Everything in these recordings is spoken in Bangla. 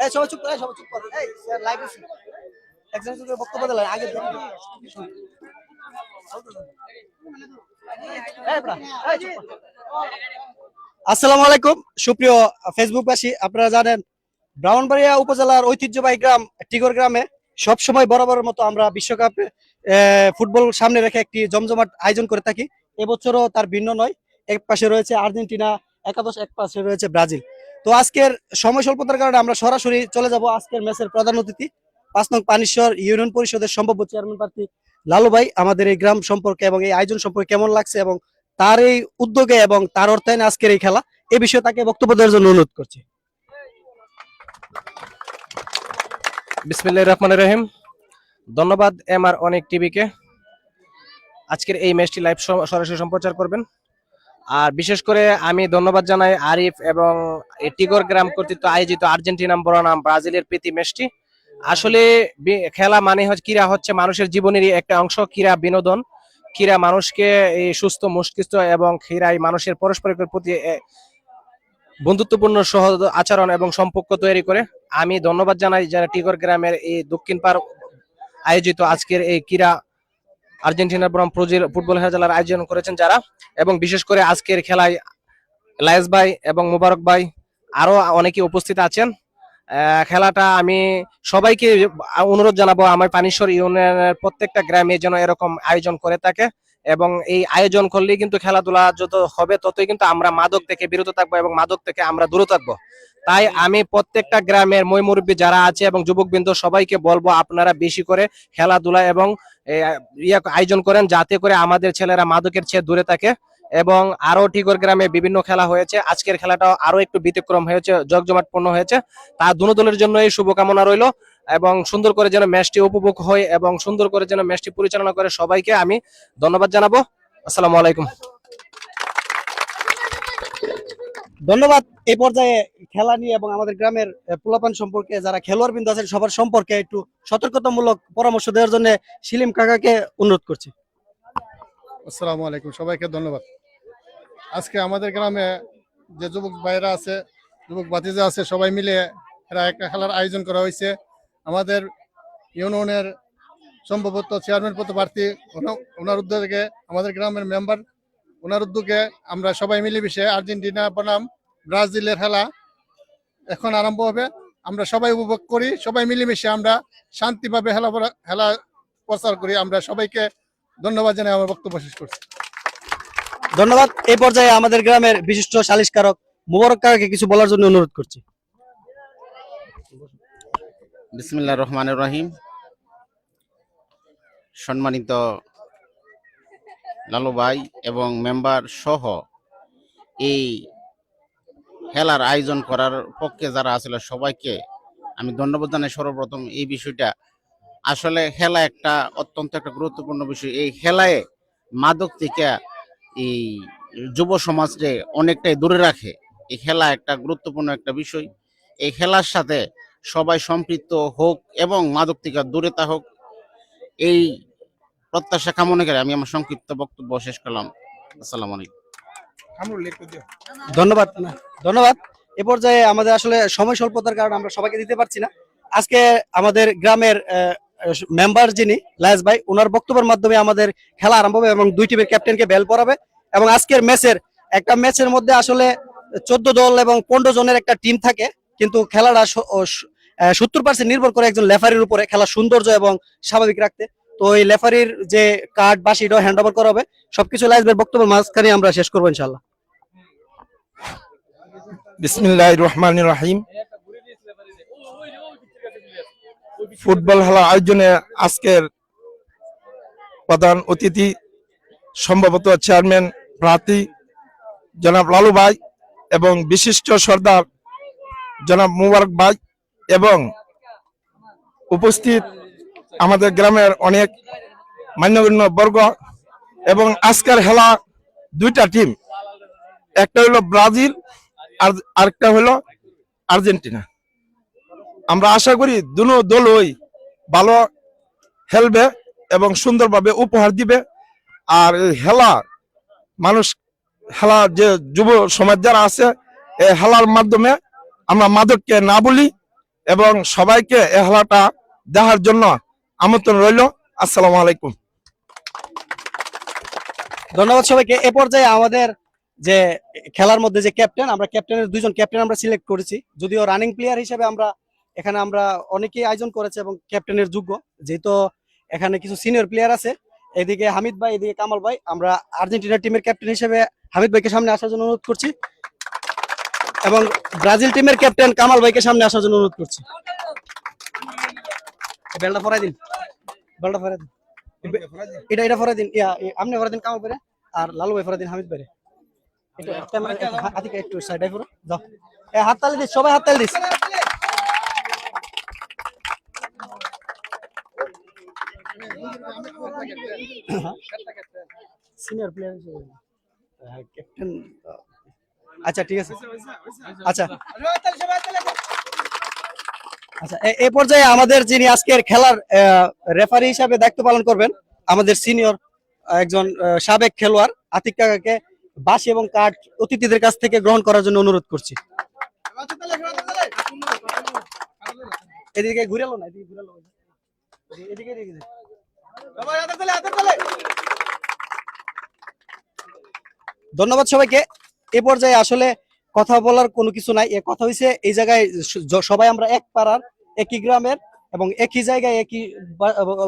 এই সবাই চুপ করে, সবাই চুপ করে। এই লাইভ আছে। একজন করে বক্তব্য দিলেন আগে থেকে। আসসালামু আলাইকুম সুপ্রিয় ফেসবুকবাসী, আপনারা জানেন ব্রাহ্মণবাড়িয়া উপজেলার ঐতিহ্যবাহী গ্রাম টিগর গ্রামে সবসময় বরাবরের মতো আমরা বিশ্বকাপে ফুটবল সামনে রেখে একটি জমজমাট আয়োজন করে থাকি। এবছরও তার ভিন্ন নয়। এক পাশে রয়েছে আর্জেন্টিনা একাদশ, এক পাশে রয়েছে ব্রাজিল। তো আজকের সময় স্বল্পতার কারণে আমরা সরাসরি চলে যাব আজকের ম্যাচের প্রধান অতিথি ৫ নং পানিশ্বর ইউনিয়ন পরিষদের সম্ভাব্য চেয়ারম্যান প্রার্থী লালু ভাই আমাদের এই গ্রাম সম্পর্কে এবং এই আয়োজন সম্পর্কে কেমন লাগছে এবং তার এই উদ্যোগে এবং তার অর্থায়নে আজকের এই খেলা, এই বিষয়ে তাকে বক্তব্য দেওয়ার জন্য অনুরোধ করছি। বিসমিল্লাহির রহমানির রহিম। ধন্যবাদ এমআর অনেক টিভিকে আজকের এই ম্যাচটি লাইভ সরাসরি সম্প্রচার করবেন। আর বিশেষ করে আমি ধন্যবাদ জানাই আরিফ এবং টিগর গ্রাম কর্তৃক আয়োজিত আর্জেন্টিনা বনাম ব্রাজিলের প্রীতি ম্যাচটি। আসলে খেলা মানে ক্রীড়া হচ্ছে মানুষের জীবনেরই একটা অংশ। ক্রীড়া বিনোদন, ক্রীড়া মানুষকে এই সুস্থ মস্তিষ্ক এবং ক্রীড়ায় মানুষের পরস্পরের প্রতি বন্ধুত্বপূর্ণ সহ আচরণ এবং সম্পর্ক তৈরি করে। আমি ধন্যবাদ জানাই যারা টিগর গ্রামের এই দক্ষিণ পাড় আয়োজিত আজকের এই ক্রীড়া আর্জেন্টিনা বনাম ফুটবল খেলার আয়োজন করেছেন যারা, এবং বিশেষ করে আজকের খেলায় লায়েস ভাই এবং মুবারক ভাই আরো অনেকে উপস্থিত আছেন। খেলাটা আমি সবাইকে অনুরোধ জানাবো আমার পানিশ্বর ইউনিয়নের প্রত্যেকটা গ্রামে যেন এরকম আয়োজন করে থাকে, এবং এই আয়োজন করলে কিন্তু খেলাধুলা যত হবে ততই কিন্তু আমরা মাদক থেকে বিরত থাকবো এবং মাদক থেকে আমরা দূরে থাকবো। তাই আমি প্রত্যেকটা গ্রামের মই মুরব্বী যারা আছে এবং যুবকবৃন্দ সবাইকে বলবো আপনারা বেশি করে খেলাধুলা এবং আয়োজন করেন, যাতে করে আমাদের ছেলেরা মাদকের চেয়ে দূরে থাকে। এবং আরো টিগর গ্রামে বিভিন্ন খেলা হয়েছে, আজকের খেলাটাও আরো একটু ব্যতিক্রম হয়েছে, জগজমাটপূর্ণ হয়েছে। তা দুনো দলের জন্য এই শুভকামনা রইল, এবং সুন্দর করে যেন ম্যাচটি উপভোগ হয় এবং সুন্দর করে যেন ম্যাচটি পরিচালনা করে সবাইকে আমি ধন্যবাদ জানাবো। আসসালামু আলাইকুম। ধন্যবাদ। এই পর্যায়ে খেলা নিয়ে এবং আমাদের গ্রামের পোলাপান সম্পর্কে যারা খেলোয়াড় বিন্দু আছেন সবার সম্পর্কে একটু সতর্কতামূলক পরামর্শ দেওয়ার জন্য শিলিম কাকাকে অনুরোধ করছি। আসসালামু আলাইকুম, সবাইকে ধন্যবাদ। আজকে আমাদের গ্রামে যে যুবক ভাইরা আছে, যুবক ভাতিজা আছে, সবাই মিলে এরা একটা খেলার আয়োজন করা হয়েছে। আমাদের ইউনিয়নের সম্ভবত চেয়ারম্যান পদ প্রার্থী ওনার উদ্যোগে, আমাদের গ্রামের মেম্বার ওনার উদ্যোগে আমরা সবাই মিলেমিশে আর্জেন্টিনা বনাম ব্রাজিলের খেলা এখন আরম্ভ হবে। আমরা সবাই উপভোগ করি, সবাই মিলেমিশে আমরা শান্তিভাবে খেলা প্রচার করি। আমরা সবাইকে ধন্যবাদ জানাই আমার বক্তব্য শেষ করছি। ধন্যবাদ। এই পর্যায়ে আমাদের গ্রামের বিশিষ্ট সালিশকারক মুবারক কাকাকে কিছু বলার জন্য অনুরোধ করছি। বিসমিল্লাহির রহমানির রহিম। সম্মানিত লালু ভাই এবং মেম্বার সহ এই খেলার আয়োজন করার পক্ষে যারা আছিল সবাইকে আমি ধন্যবাদ জানাই। সর্বপ্রথম এই বিষয়টা আসলে খেলা একটা অত্যন্ত একটা গুরুত্বপূর্ণ বিষয়। এই খেলায় মাদক থেকে এই যুব সমাজকে অনেকটাই দূরে রাখে। এই খেলা একটা গুরুত্বপূর্ণ একটা বিষয়। এই খেলার সাথে সবাই সম্পৃক্ত হোক এবং মাদক থেকে দূরে থাকুক, এই প্রত্যাশা কামনা করে আমি আমার সংক্ষিপ্ত বক্তব্য শেষ করলাম। আসসালামু আলাইকুম। ধন্যবাদ। ধন্যবাদ। এ পর্যায়ে আমাদের আসলে সময় স্বল্পতার কারণে আমরা সবাইকে দিতে পারছি না। আজকে আমাদের গ্রামের মেম্বার যিনি লায়েস ভাই, ওনার বক্তব্যের মাধ্যমে আমাদের খেলা আরম্ভ হবে এবং দুই টিমের ক্যাপ্টেনকে বেল পরাবে। এবং আজকের একটা ম্যাচের মধ্যে আসলে 14 দল এবং 15 জনের একটা টিম থাকে, কিন্তু খেলাটা 70% নির্ভর করে একজন লেফারির উপরে খেলা সৌন্দর্য এবং স্বাভাবিক রাখতে। তো এই লেফারির যে কার্ড বা সেটাও হ্যান্ড ওভার করা হবে। সবকিছু লায়েস ভাইয়ের বক্তব্যের মাঝখানে আমরা শেষ করবো ইনশাআল্লাহ। বিসমিল্লাহির রহমানির রহিম। ফুটবল খেলার আয়োজনে আজকের প্রধান অতিথি সম্ভবত চেয়ারম্যান প্রার্থী জনাব লালু ভাই এবং বিশিষ্ট সর্দার জনাব মুবারক ভাই এবং উপস্থিত আমাদের গ্রামের অনেক মান্যগণ্য বর্গ। এবং আজকের খেলা দুইটা টিম, একটা হলো ব্রাজিল আর আরেকটা হলো আর্জেন্টিনা। আমরা আশা করি দুনো দলই ভালো খেলবে এবং সুন্দরভাবে উপহার দিবে। আর খেলা মানুষ, খেলা যে যুব সমাজ যারা আছে এই খেলার মাধ্যমে আমরা মাদককে না বলি এবং সবাইকে এই খেলাটা দেখার জন্য আমন্ত্রণ রইল। আসসালামু আলাইকুম। ধন্যবাদ সবাইকে। এ পর্যায়ে আমাদের যে খেলার মধ্যে যে ক্যাপ্টেন, আমরা ক্যাপ্টেনের 2জন ক্যাপ্টেন আমরা সিলেক্ট করেছি। যদিও রানিং প্লেয়ার হিসেবে এখানে আমরা অনেকেই আয়োজন করেছে এবং ক্যাপ্টেনের যোগ্য, যেহেতু এখানে কিছু সিনিয়র প্লেয়ার আছে। এদিকে হামিদ ভাই, এদিকে কামাল ভাই। আমরা আর্জেন্টিনা টিমের ক্যাপ্টেন হিসেবে হামিদ ভাইকে সামনে আসার জন্য অনুরোধ করছি এবং ব্রাজিল টিমের ক্যাপ্টেন কামাল ভাইকে সামনে আসার জন্য অনুরোধ করছি। বেলটা ফরাই দিন, বেলটা ফরাই দিন, এটা ফরাই দিন, আপনি ফরাই দিন কামাল ভাই, আর লালু ভাই ফরাই দিন হামিদ ভাই। একটু সাইডে পুরো যাও, হাততালি দিস, সবাই হাততালি দিস। সিনিয়র প্লেয়ার হিসেবে ক্যাপ্টেন। আচ্ছা ঠিক আছে। আচ্ছা আচ্ছা, এই পর্যায়ে আমাদের যিনি আজকের খেলার রেফারি হিসাবে দায়িত্ব পালন করবেন, আমাদের সিনিয়র একজন সাবেক খেলোয়াড় আতিক কাকাকে বাঁশি এবং কাঠ অতিথিদের কাছ থেকে গ্রহণ করার জন্য অনুরোধ করছি। এদিকে ঘুরে এলো না, এদিকে ঘুরে এলো, এদিকে এদিকে। ধন্যবাদ সবাইকে। এ পর্যায়ে আসলে কথা বলার কোনো কিছু নাই। এ কথা হইছে এই জায়গায় সবাই আমরা এক পাড়ার, একই গ্রামের এবং একই জায়গায় একই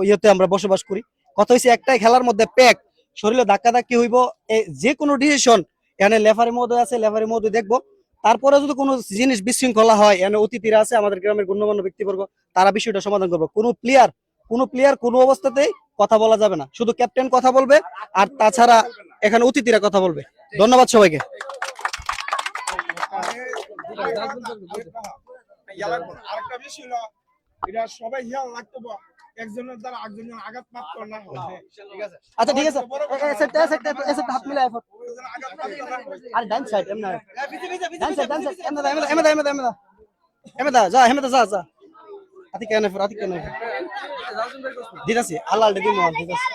ইয়েতে আমরা বসবাস করি। কথা হইছে একটাই খেলার মধ্যে প্যাক, শরীরে ধাক্কা ধাক্কি হইব। যে কোনো ডিসিশন এখানে লেফারি মহোদয় আছে, লেফারি মহোদয় দেখবো। তারপরে যদি কোনো জিনিস বিশৃঙ্খলা হয়, এখানে অতিথিরা আছে, আমাদের গ্রামের গণ্যমান্য ব্যক্তিবর্গ, তারা বিষয়টা সমাধান করবো। কোনো প্লেয়ার কোনো অবস্থাতেই কথা বলা যাবে না, শুধু ক্যাপ্টেন কথা বলবে, আর তাছাড়া এখানে অতিথিরা কথা বলবে। ধন্যবাদ সবাইকে। আরেকটা বিষয় হলো, এটা সবাই খেয়াল রাখতে হবে, একজনের দ্বারা আরেকজনের আঘাত প্রাপ্ত না হয়। আচ্ছা ঠিক আছে, হাত মিলাই আর ডান সাইড এমনা, ডান সাইড এমনা যা, যা আতি কেন দিদাসি আল্লাহ দিদি মোহন দিদাসি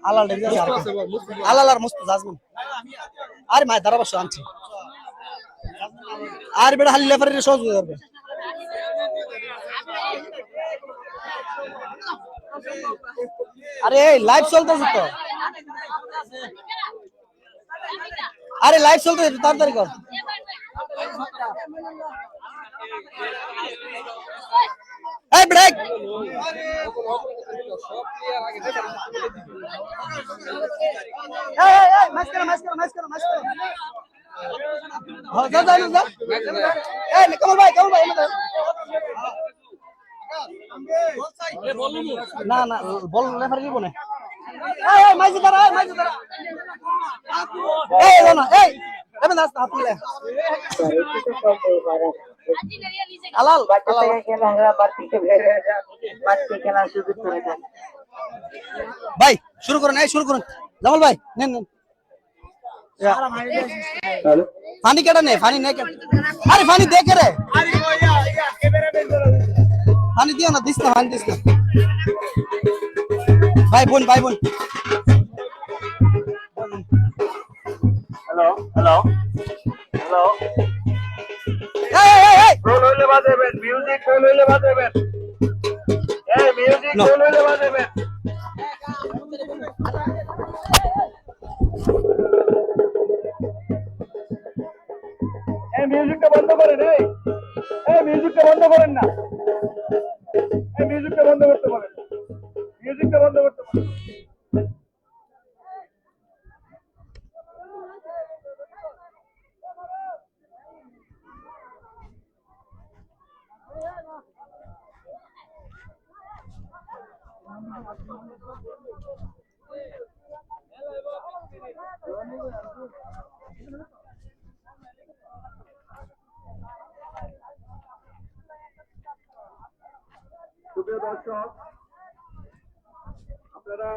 আল্লাহ দিদাসি আল্লাহ আর মুস্ত জাজমিন আর মাই দাঁড়াবো আনছি আর বেটা হালি লেফারের সহজ হয়ে যাবে। আরে লাইভ চলতেছে তো, আরে লাইভ চলতেছে, তাড়াতাড়ি কর। এই ব্রেক, ম্যাচ করো যা কমল ভাই না বল রেফারি দিব না। মাইজি দাঁড়া ভাই শুরু করুন, জামাল ভাই নেন ফানি কেটা নে, ফানি নে, আরে ফানি দেখে রে, ফানি দিও না, দিস না, ফানি দিস না ভাই বোন। হ্যালো গোল হইলে বাজাবেন, মিউজিক গোল হইলে বাজাবেন, মিউজিক গোল হইলে বাজাবেন। মিউজিকটা বন্ধ করেন, মিউজিকটা বন্ধ করেন না, মিউজিকটা বন্ধ করতে পারেন, মিউজিকটা বন্ধ করতে পারেন। সুপ্রিয় দর্শক, আপনারা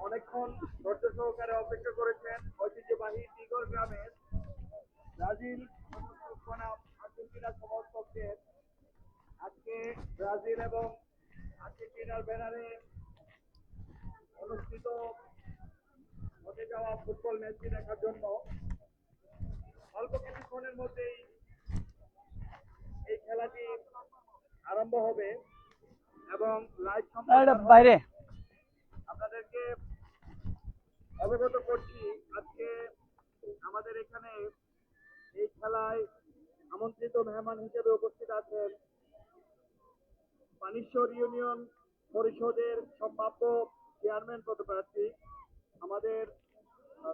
অনেকক্ষণ ধৈর্য সহকারে অপেক্ষা করেছেন ঐতিহ্যবাহী টিগর গ্রামের ব্রাজিল বনাম আর্জেন্টিনা সমর্থকদের আজকে ব্রাজিল এবং আর্জেন্টিনার ব্যানারে অনুষ্ঠিত হতে যাওয়া ফুটবল ম্যাচটি দেখার জন্য অল্প কিছুক্ষণের মধ্যেই আরম্ভ হবে এবং লাইভ বাইরে আপনাদেরকে অবগত করছি আজকে আমাদের এখানে এই খেলায় আমন্ত্রিত মেহমান হিসেবে উপস্থিত আছেন পানিশ্বর ইউনিয়ন পরিষদের সম্ভাব্য চেয়ারম্যান পদপ্রার্থী আমাদের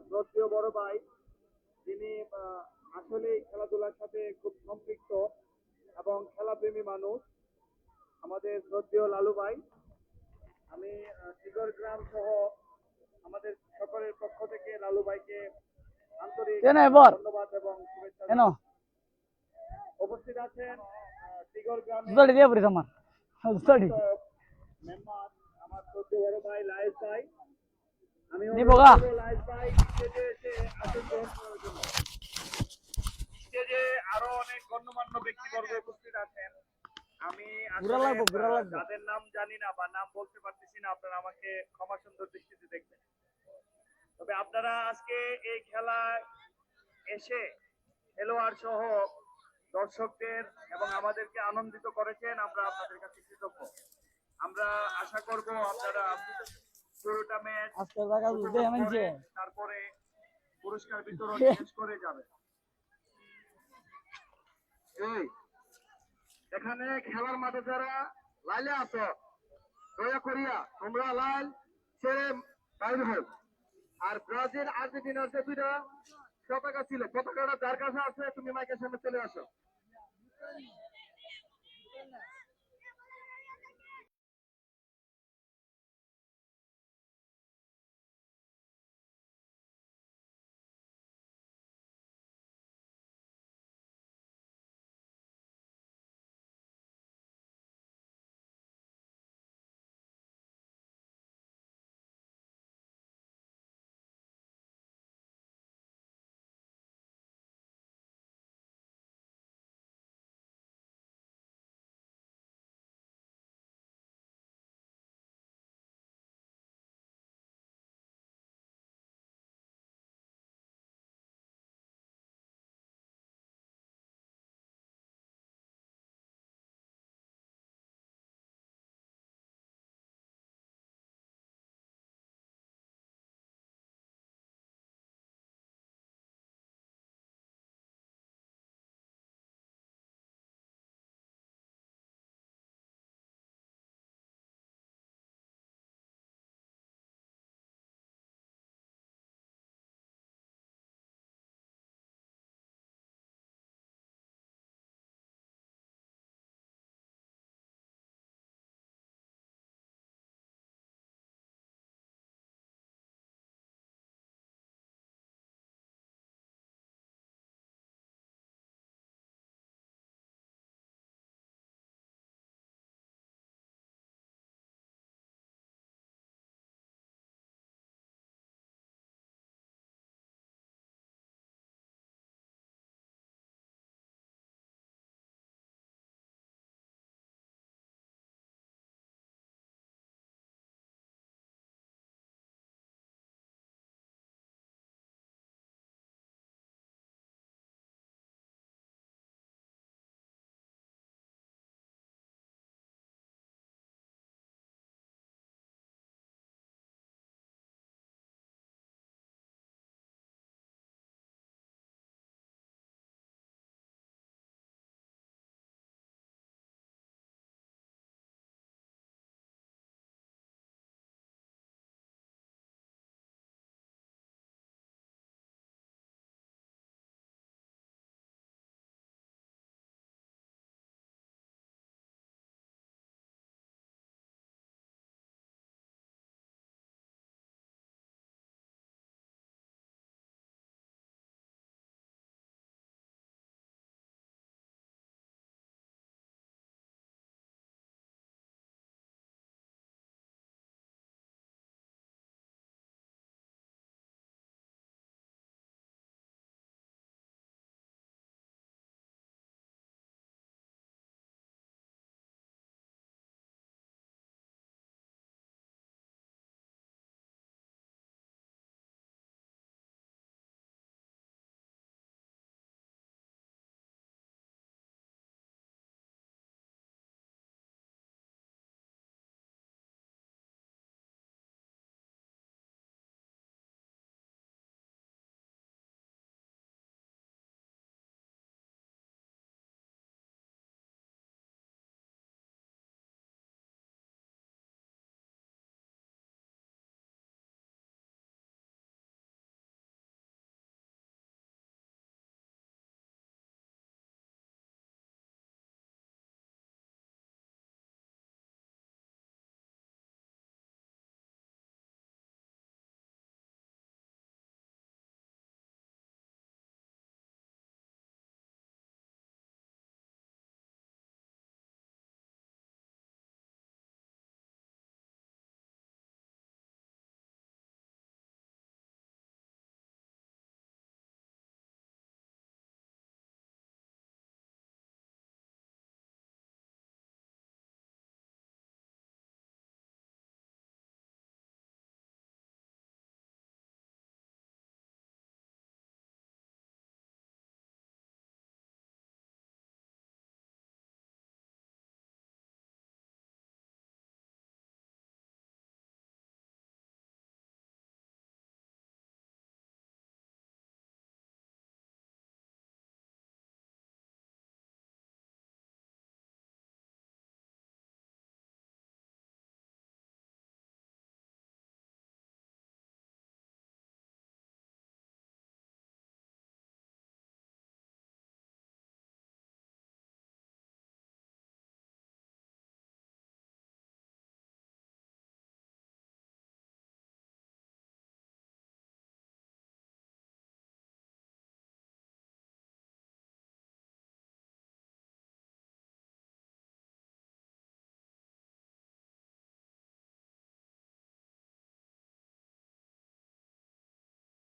শ্রদ্ধেয় বড় ভাই, যিনি আসলে খেলাধুলার সাথে খুব সম্পৃক্ত এবং খেলাপ্রেমী মানুষ, আমাদের শ্রদ্ধেয় লালু ভাই। আমি টিগর গ্রাম সহ আমাদের সকলের পক্ষ থেকে লালু ভাইকে আন্তরিক ধন্যবাদ এবং শুভেচ্ছা জানাই। উপস্থিত আছেন টিগর গ্রামের মেম্বার আমার শ্রদ্ধেয় বড় ভাই লায়েস ভাই। আমি লায়েস ভাই স্টেজে এসে আসন গ্রহণ করার জন্য। স্টেজে আরো অনেক গণ্যমান্য ব্যক্তিবর্গ উপস্থিত আছেন। আমি যাদের নাম জানি না বা নাম বলতে পারতেছি না, আপনারা আমাকে ক্ষমা সুন্দর দৃষ্টিতে দেখবেন। তবে আপনারা আজকে এই খেলায় এসে খেলোয়াড় সহ দর্শকদের এবং আমাদেরকে আনন্দিত করেছেন, আমরা আপনাদের কাছে কৃতজ্ঞ। আমরা আশা করব আপনারা পুরোটা ম্যাচ তারপরে পুরস্কার বিতরণ শেষ করে যাবেন। এই এখানে খেলার মাঠে যারা লাইলে আছো, দয়া করিয়া তোমরা লাইল ছেড়ে বাইরে হও। আর ব্রাজিল আর্জেন্টিনার যে দুইটা পতাকা ছিল, পতাকাটা যার কাছে আছে তুমি মাইকের সামনে চলে আসো।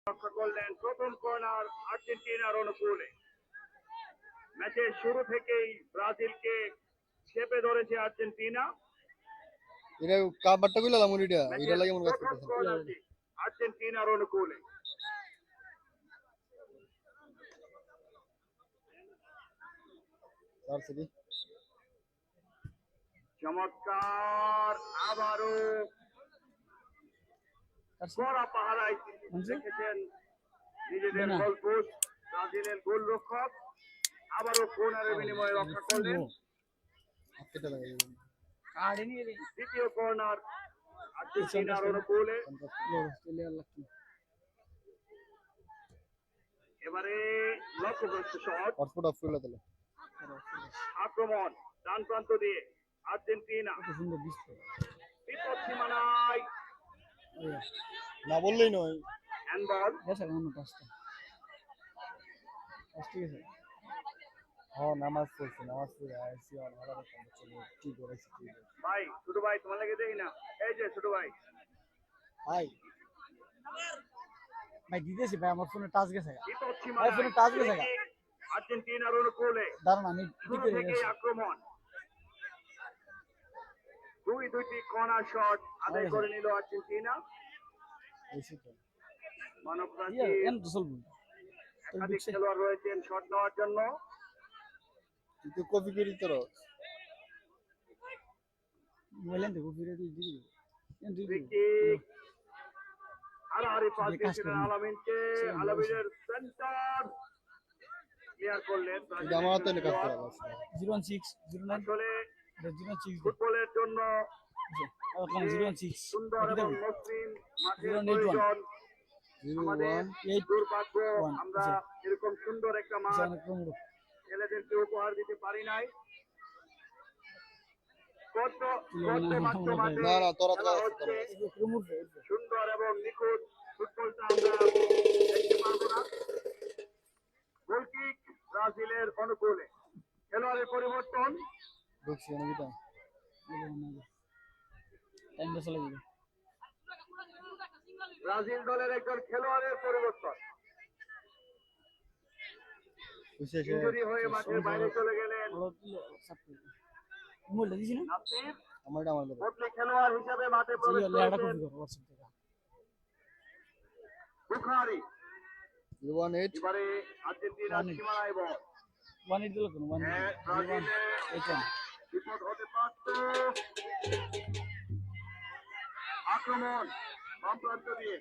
রক্ষা করলেন প্রথম কর্নার আর্জেন্টিনার অনুকূলে। ম্যাচের শুরু থেকেই ব্রাজিলকে চেপে ধরেছে আর্জেন্টিনা। এটা কাবারটা কইলাম এটা এটা লাগে মনে প্রথম কর্নারটি আর্জেন্টিনার অনুকূলে। করতেছে চমৎকার আবারও কড়া পাহারায় রেখেছেন নিজেদের গোল পোস্ট ব্রাজিলের গোলরক্ষক। আবারও কর্নারের বিনিময়ে রক্ষা করলেন। দ্বিতীয় কর্নার আর্জেন্টিনার অনুকূলে। এবারে লক্ষ্যগ্রস্ত শট। আক্রমণ ডান প্রান্ত দিয়ে আর্জেন্টিনা বিপদ সীমানায় না বললেই নয় হ্যান্ডবল। নামাজ পড়ছি নামাজ পড়ে আইসি আর ভালো কি করেছি ভাই ছোট ভাই তোমার লাগে দেখি না, এই যে ছোট ভাই ভাই ভাই দিতেছি ভাই, আমার ফোনে টাচ গেছে। বিপদ ভাই সীমানায় ফোনে টাচ গেছে। আর্জেন্টিনার অনুকূলে। দাঁড়ান আমি শুরু থেকেই আক্রমণ। দুইটি কর্নার শট আদায় করে নিল আর্জেন্টিনা। মানবপ্রাচীর একাধিক খেলোয়াড় রয়েছেন শট নেওয়ার জন্য। তুই কপি করি তোর হারাহারি পাস দিয়েছিলেন আলামিনকে। আলামিনের সেন্টার ক্লিয়ার করলেন। এটা আমার হাতে কাজ করা আছে আসলে ফুটবলের জন্য সুন্দর এবং মসৃণ মাঠের প্রয়োজন। আমাদের দুর্ভাগ্য আমরা এরকম সুন্দর একটা মাঠ ছেলেদেরকে উপহার দিতে পারি নাই। সুন্দর এবং নিখুঁত ফুটবলটা আমরা দেখতে পারবো না। গোলকিক ব্রাজিলের অনুকূলে। খেলোয়াড়ের পরিবর্তন। ব্রাজিল দলের একজন খেলোয়াড়ের পরিবর্তন। ইনজুরি হয়ে মাঠের বাইরে চলে গেলেন নাসির। বদলি খেলোয়াড় হিসেবে মাঠে প্রবেশ করেছেন বুখারী। এবারে আর্জেন্টিনার সীমানায় বল। বিপদ হতে পারত। আক্রমণ বাম প্রান্ত দিয়ে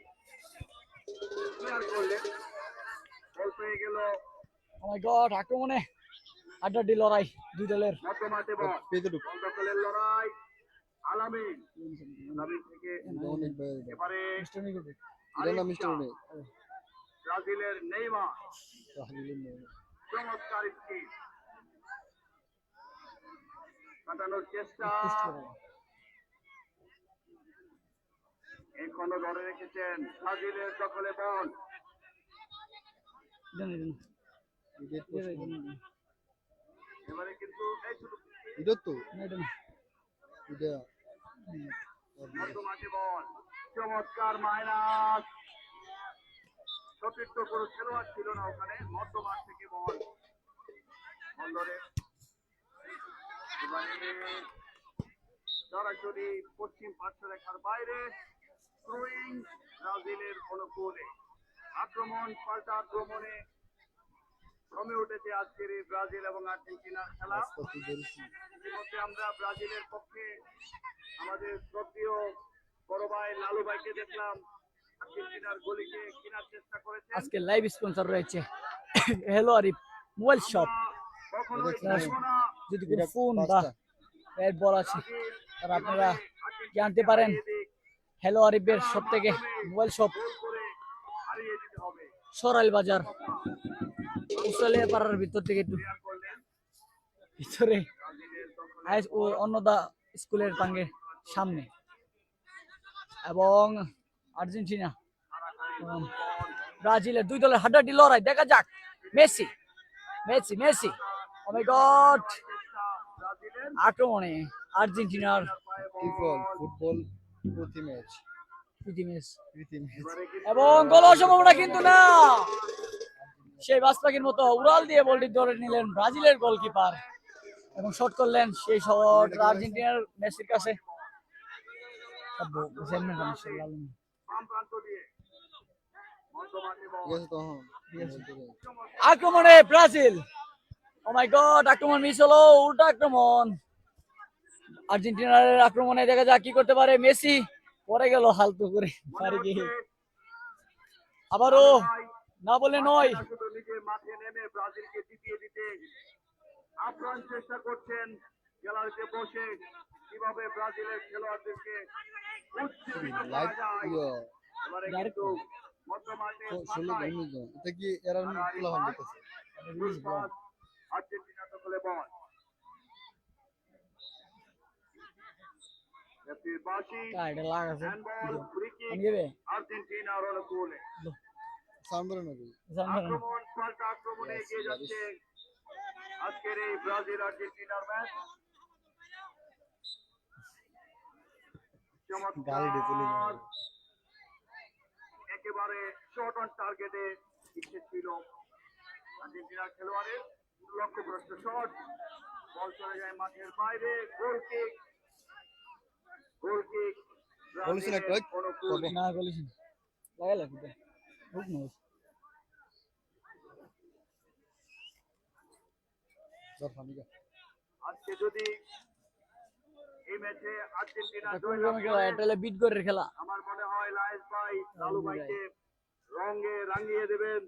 ক্লিয়ার করলেন। বল পেয়ে গেল আক্রমণে আড্ডাড্ডি লড়াই দুই দলের। মধ্যমাঠে বল দখলের লড়াই। আলামিন থেকে এবারে ব্রাজিলের নেইমার। চমৎকার স্কিল কাটানোর চেষ্টা। এখনো ধরে রেখেছেন ব্রাজিলের দখলে বল। এবারে কিন্তু মধ্যমাঠে বল। চমৎকার মাইনাস। সতীর্থ কোনো খেলোয়াড় ছিল না ওখানে। মধ্যমাঠ থেকে বল বন্দরে। এবারে সরাসরি পশ্চিম পার্শ্বরেখার বাইরে থ্রোয়িং ব্রাজিলের অনুকূলে। আক্রমণ পাল্টা আক্রমণে জমে উঠেছে আজকের এই ব্রাজিল এবং আর্জেন্টিনার খেলা। ইতিমধ্যে আমরা ব্রাজিলের পক্ষে আমাদের শ্রদ্ধেয় বড় ভাই লালু ভাইকে দেখলাম আর্জেন্টিনার গলিকে কেনার চেষ্টা করেছেন। আজকে লাইভ স্পন্সর রয়েছে হ্যালো আরিফ মোবাইল শপ। যদি কোনো ফোন বা ব্যাট বল আছে তারা আপনারা জানতে পারেন হ্যালো আরিফের সব থেকে মোবাইল শপ, সরাইল বাজার উসালিয়া পাড়ার ভিতর থেকে একটু ভিতরে ও অন্নদা স্কুলের টাঙ্গে সামনে। এবং আর্জেন্টিনা ব্রাজিলের দুই দলের হাড্ডাহাড্ডি লড়াই দেখা যাক। Messi Messi Messi oh my god. আক্রমণে আর্জেন্টিনার ফুটবল প্রতি ম্যাচ এবারে কিন্তু এবং গোল সম্ভাবনা কিন্তু না, সেই বাজপাখির মতো উড়াল দিয়ে বলটি ধরে নিলেন ব্রাজিলের গোলকিপার এবং শট করলেন। সেই শট আর্জেন্টিনার মেসির কাছে বাম প্রান্ত দিয়ে মধ্যমাঠে বল। আক্রমণে ব্রাজিল, ও মাই গড, আক্রমণ মিস হলো, উল্টা আক্রমণ আর্জেন্টিনার আক্রমণে। দেখা যাক কি করতে পারে, মেসি পরে গেল হালতু করে পারে কি, আবারও না বলে নয়, শুধু নিজের মাঠে নেমে ব্রাজিলকে জিতিয়ে দিতে আপ্রাণ চেষ্টা করছেন গ্যালারিতে বসে কিভাবে ব্রাজিলের খেলোয়াড়দেরকে উজ্জীবিত করা যায়। এবারে কিন্তু মধ্যমাঠে ফাঁকায় আর্জেন্টিনা দখলে বল। রেফারির বাঁশি, এটা লাগাছে হ্যান্ডবল, ফ্রি কিক আনবে আর্জেন্টিনার অনুকূলে। আক্রমণ পাল্টা আক্রমণে এগিয়ে যাচ্ছে আজকের এই ব্রাজিল আর্জেন্টিনার ম্যাচ। চমৎকার একেবারে শট অন টার্গেটে ইচ্ছে ছিল আর্জেন্টিনার খেলোয়াড়ের, লক্ষ্যভ্রষ্ট শট, বল চলে যায় মাঠের বাইরে, গোল কিক, গোল কিক অনুকূলে। না বলিস লাগাই লাগবে খুব নয়। আজকে যদি এই ম্যাচে আর্জেন্টিনা কোন জয়লাভ খেলা, করে, এটা হলো বিট করে খেলা। আমার মনে হয় লায়েস ভাই লালু ভাইকে রঙে রাঙিয়ে দেবেন।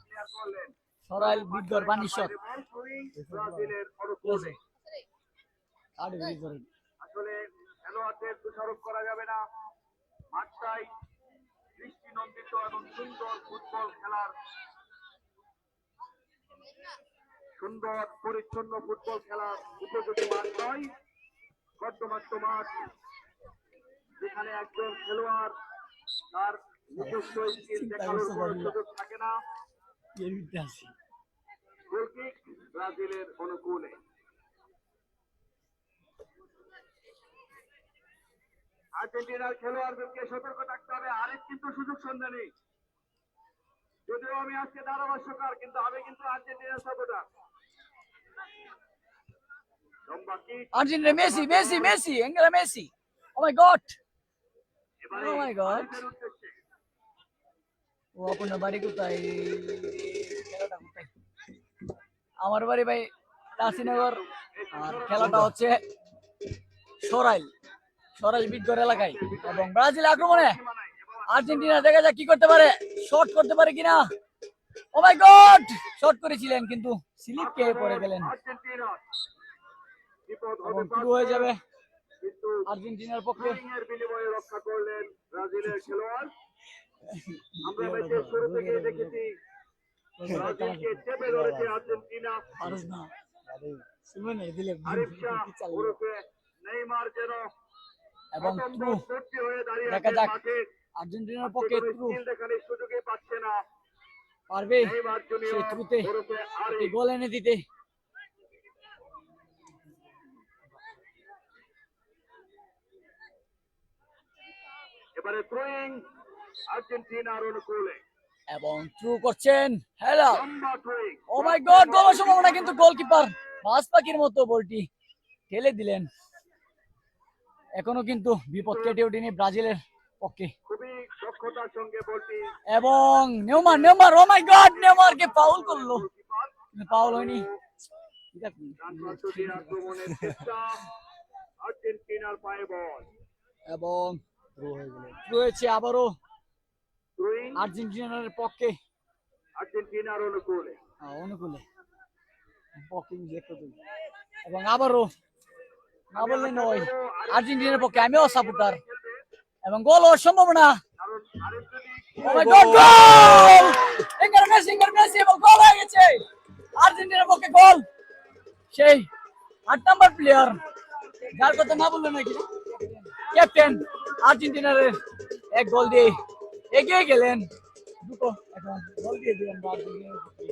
ক্লিয়ার করলেন সরাইল বিট করে পানি শট ব্রাজিলের অনুকূলে। আর বিট করে আসলে খেলোয়াড়দের দোষারোপ করা যাবে না, মাঠটাই দৃষ্টিনন্দিত এবং সুন্দর ফুটবল খেলার, সুন্দর পরিচ্ছন্ন ফুটবল খেলার উপযোগী মাঠ নয়, কর্দমাক্ত মাঠ, যেখানে একজন খেলোয়াড় তার নিজস্ব স্কিল দেখানোর কোনো সুযোগ থাকে না। গোল কিক ব্রাজিলের অনুকূলে। আর্জেন্টিনার খেলোয়াড়দেরকে সতর্ক থাকতে হবে, আরেক কিন্তু সুযোগ সন্ধানী। যদিও আমি আজকে ধারাভাষ্যকার, কিন্তু আমি কিন্তু আর্জেন্টিনার সাপোর্টার। লম্বা kick, Argentina, Messi Messi Messi, এঙ্গেলা মেসি, ও মাই গড, এবারে Oh my God. ভারতের উদ্দেশ্যে ও আপনার বাড়ি কোথায়, খেলাটা কোথায়? আমার বাড়ি ভাই রাশিনগর, আর খেলাটা হচ্ছে সরাইল, সরাইল বিটগড় এলাকায়। এবং ব্রাজিল আক্রমণে, আর্জেন্টিনা দেখা যাক কি করতে পারে, শট করতে পারে কিনা। ও মাই গড, শট করেছিলেন কিন্তু স্লিপ খেয়ে পড়ে গেলেন আর্জেন্টিনার বিপদ এবং হবে শুরু হয়ে যাবে কিন্তু আর্জেন্টিনার পক্ষে। এর বিনিময়ে রক্ষা করলেন ব্রাজিলের খেলোয়াড়। আমরা ম্যাচের শুরু থেকে দেখেছি ব্রাজিলকে চেপে ধরেছে আর্জেন্টিনা। আরিফ শাহ ওরফে নেইমার যেন এবং অতন্ত্র থ্রু ভর্তি হয়ে দাঁড়িয়ে দেখা আছেন যাক মাঠে, আর্জেন্টিনার পক্ষে থ্রু স্কিল দেখানোর সুযোগই পাচ্ছে না। পারবে নেইমার সেই জুনিয়র থ্রুতে ওরফে একটি আরিফ। গোল এনে দিতে। এবারে থ্রোয়িং আর্জেন্টিনার অনুকূলে, এবং থ্রু করছেন, হ্যালো, লম্বা থ্রোয়িং, ও মাই গড, গোল সম্ভাবনা কিন্তু গোলকিপার বাজ পাখির মতো বলটি ঠেলে দিলেন। এখনো কিন্তু বিপদ কেটে ওঠেনি ব্রাজিলের পক্ষে। খুবই দক্ষতার সঙ্গে বলটি এবং Neymar, Neymar, O my god, নেইমারকে foul করলো, গোলকিপার। ফাউল হয়নি। ডান প্রান্ত দিয়ে আক্রমণের চেষ্টা, আর্জেন্টিনার পায়ে বল, এবং রয়েছে আবারও থ্রোয়িং আর্জেন্টিনার পক্ষে, আর্জেন্টিনার অনুকূলে। অনুকূলে এবং আবারও না বললে নয়, আর্জেন্টিনার পক্ষে আমিও সাপোর্টার এবং গোল হওয়ার সম্ভাবনা। কারণ আরেক যদি ও my god, goal! এঙ্গার Messi, এঙ্গার Messi, এবং গোল হয়ে গেছে আর্জেন্টিনার পক্ষে। গোল সেই 8 নাম্বার প্লেয়ার, যার কথা না বললে নাকি ক্যাপ্টেন, আর্জেন্টিনার এক গোল দিয়ে এগিয়ে গেলেন। দুটো এখন গোল দিয়ে দিলেন আর্জেন্টিনার পক্ষে।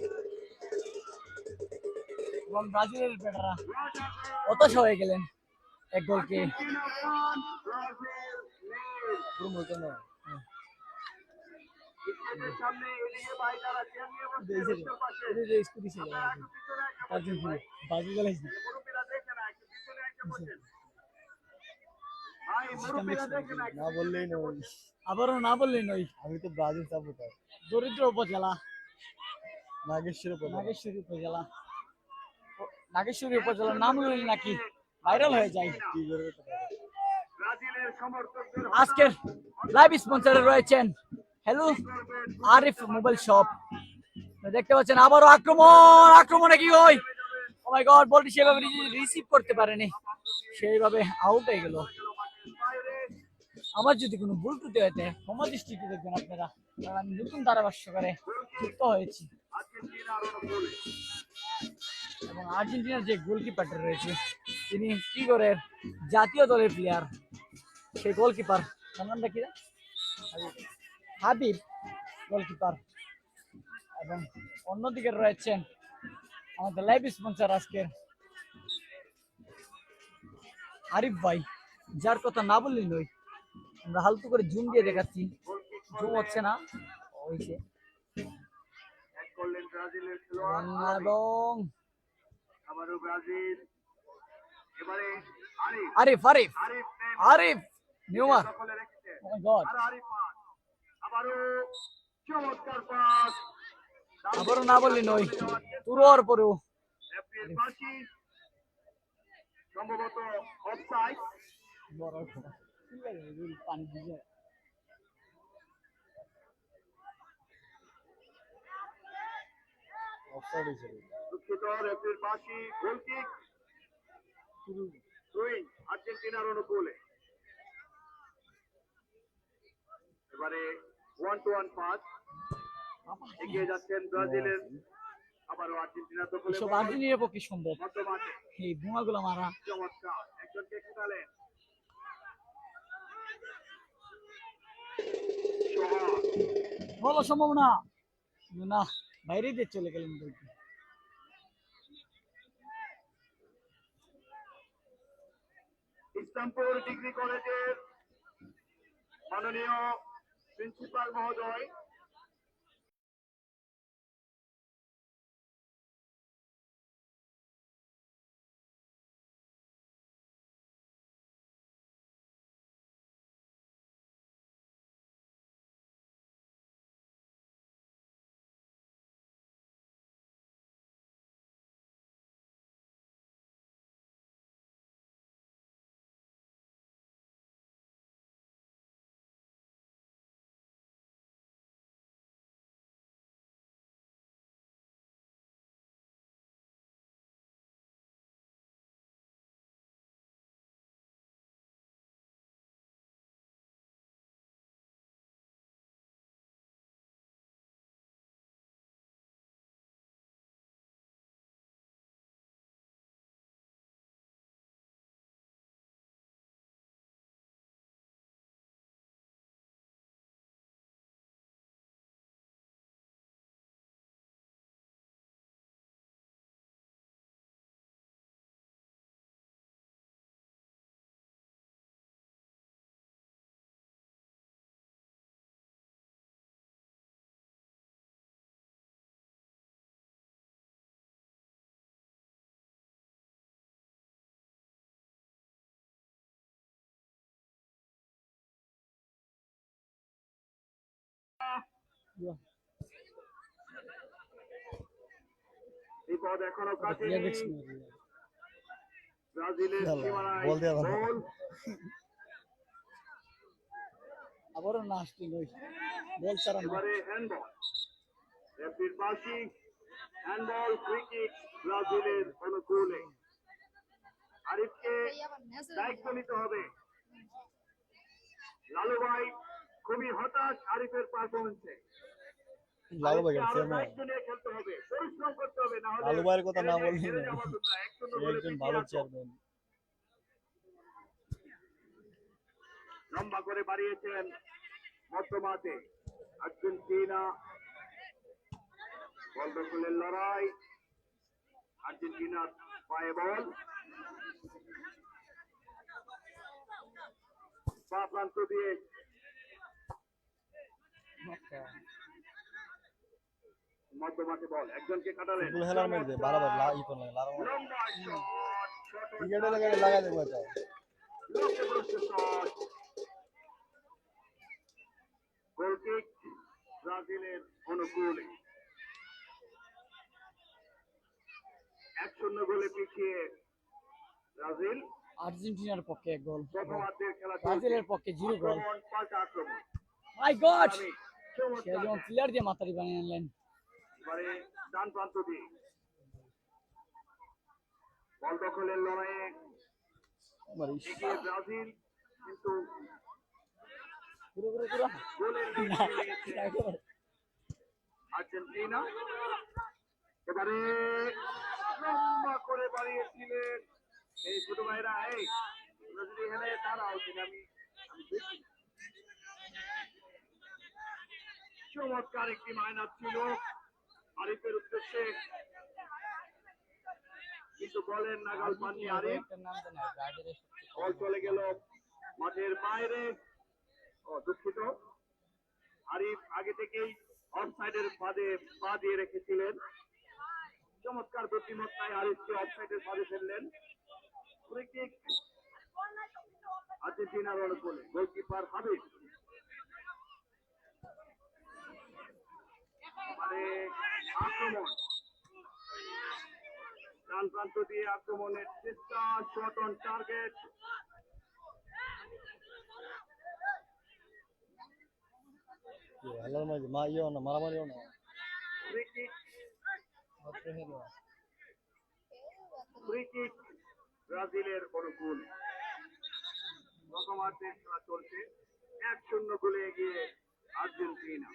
এবং ব্রাজিলের ব্যাটাররা হতাশ হয়ে গেলেন এক গোলকে সামনে এদিকে ভাই যারা চেয়ার নিয়ে বসছে রোডের পাশে মুরব্বীরা দেখে না একটু পিছনে এসে বসেন ভাই মুরব্বীরা দেখে না না বললেই নয়, আবারও না বললেই নয়। আমি তো ব্রাজিল সাপোর্টার। দরিদ্র উপজেলা নাগেশ্বরী উপজেলা নাগেশ্বরী উপজেলার নাম লইলে নাকি ভাইরাল হয়ে যায়। ব্রাজিলের সমর্থকদের আজকের লাইভ স্পন্সরে রয়েছেন হ্যালো আরিফ মোবাইল শপ। দেখতে পাচ্ছেন আবারও আক্রমণে কি হয়, ও মাই গড, বলটি সেভাবে রিসিভ করতে পারেনি, সেইভাবে আউট হয়ে গেল। আমার যদি কোনো ভুল ত্রুটি হয়েছে ক্ষমা দৃষ্টিতে দেখবেন আপনারা, কারণ আমি নতুন ধারাভাষ্যকারে যুক্ত হয়েছি। এবং আর্জেন্টিনার যে গোলকিপারটা রয়েছে তিনি টিগরের জাতীয় দলের প্লেয়ার, সেই গোলকিপার তার নামটা কি, হাবিব গোলকিপার। এবং অন্যদিকে রয়েছেন আমাদের লাইভ স্পন্সর আজকের আরিফ ভাই, যার কথা না বললেই নয়। আমরা হালকা করে জুম দিয়ে দেখাচ্ছি, জুম হচ্ছে না, হয়েছে। এক করলেন ব্রাজিলের খেলোয়াড় এবং আবারও ব্রাজিল, এবারে আরিফ আরিফ আরিফ আরিফ নিউমার, দখলে রেখেছে ও my god, R Arif pass, আবারও চমৎকার পাস, আবারও না বললেই নয়, তুরোর পরেও রেফারির বাঁশি, সম্ভবত অফসাইড। পানি দিয়ে দুঃখিত, রেফারির বাঁশি, গোল কিক, থ্রোইং আর্জেন্টিনার অনুকূলে। এবারে 1-1 পাস, এগিয়ে যাচ্ছেন ব্রাজিলের, আবারও আর্জেন্টিনা দখলে এসব বল, আর্জেন্টিনার পক্ষে সম্ভব, মধ্যমাঠে এই বোমাগুলো মারা। চমৎকার, একজনকে খেলালেন সোহাগ, বলা সম্ভব না, না বাইরে দিয়ে চলে গেলেন বলতে। ইসলামপুর ডিগ্রি কলেজের মাননীয় প্রিন্সিপাল মহোদয়, বিপদ এখনো কাটেনি, ব্রাজিলের সীমানায় গোল, আবারও না আসতে নয়, বল ছাড়া না। এবারে হ্যান্ডবল, রেফারির বাঁশি, হ্যান্ডবল, ফ্রি কিক ব্রাজিলের অনুকূলে। আরিফকে দায়িত্ব নিতে হবে। লালু ভাই খুবই হতাশ আরিফের পারফরমেন্সে। লালু ভাই দায়িত্ব নিয়ে খেলতে হবে, পরিশ্রম করতে হবে, না হলে লালু ভাইয়ের কথা না বললেই একজন ভালো চেয়ারম্যান। লম্বা করে বাড়িয়েছেন মধ্যমাঠে আর্জেন্টিনা, বল দখলের লড়াই, আর্জেন্টিনার পায়ে বল, বা প্রান্ত দিয়ে মধ্যমাঠে বল একজনকে কাটালেন লম্বা shot, লক্ষ্যগ্রস্ত শট গোল কিক ব্রাজিলের অনুকূলে 1-0 গোলে পিছিয়ে ব্রাজিল আর্জেন্টিনার পক্ষে এক গোল, প্রথমার্ধের খেলা চলছে। ব্রাজিলের পক্ষে 0 গোল। আক্রমণ পাল্টা আক্রমণ মাই গড, আমি সে চমৎকার যেমন প্লেয়ার দিয়ে মাতারি বানিয়ে আনলেন। এবারে ডান প্রান্ত দিয়ে বল দখলের লড়াইয়ে এগিয়ে ব্রাজিল, কিন্তু পুরো পুরো পুরো গোলের না, নিয়েছে না, গোল। আর্জেন্টিনা। এবারে লম্বা করে বাড়িয়েছিলেন এই ছোট ভাইরা। এই তোমরা যদি এখানে দাঁড়াও কিনা আমি দেখি। চমৎকার একটি মাইনাস ছিল আরিফের উদ্দেশ্যে, কিন্তু বলের নাগাল পাননি আরিফ। একটা নাম জানা, ব্রাজিলের সবচেয়ে বল চলে গেল মাঠের বাইরে। ও দুঃখিত, আরিফ আগে থেকেই অফসাইডের ফাঁদে পা দিয়ে রেখেছিলেন। চমৎকার বুদ্ধিমত্তায় আরিফকে অফসাইডের ফাঁদে ফেললেন। ফ্রি কিক আর্জেন্টিনার অনুকূলে, গোলকিপার হাবিব। এবারে আক্রমণ ডান প্রান্ত দিয়ে আক্রমণের চেষ্টা, shot on target. Free kick, free kick ব্রাজিলের অনুকূলে। প্রথমার্ধের খেলা চলছে, 1-0 গোলে এগিয়ে আর্জেন্টিনা।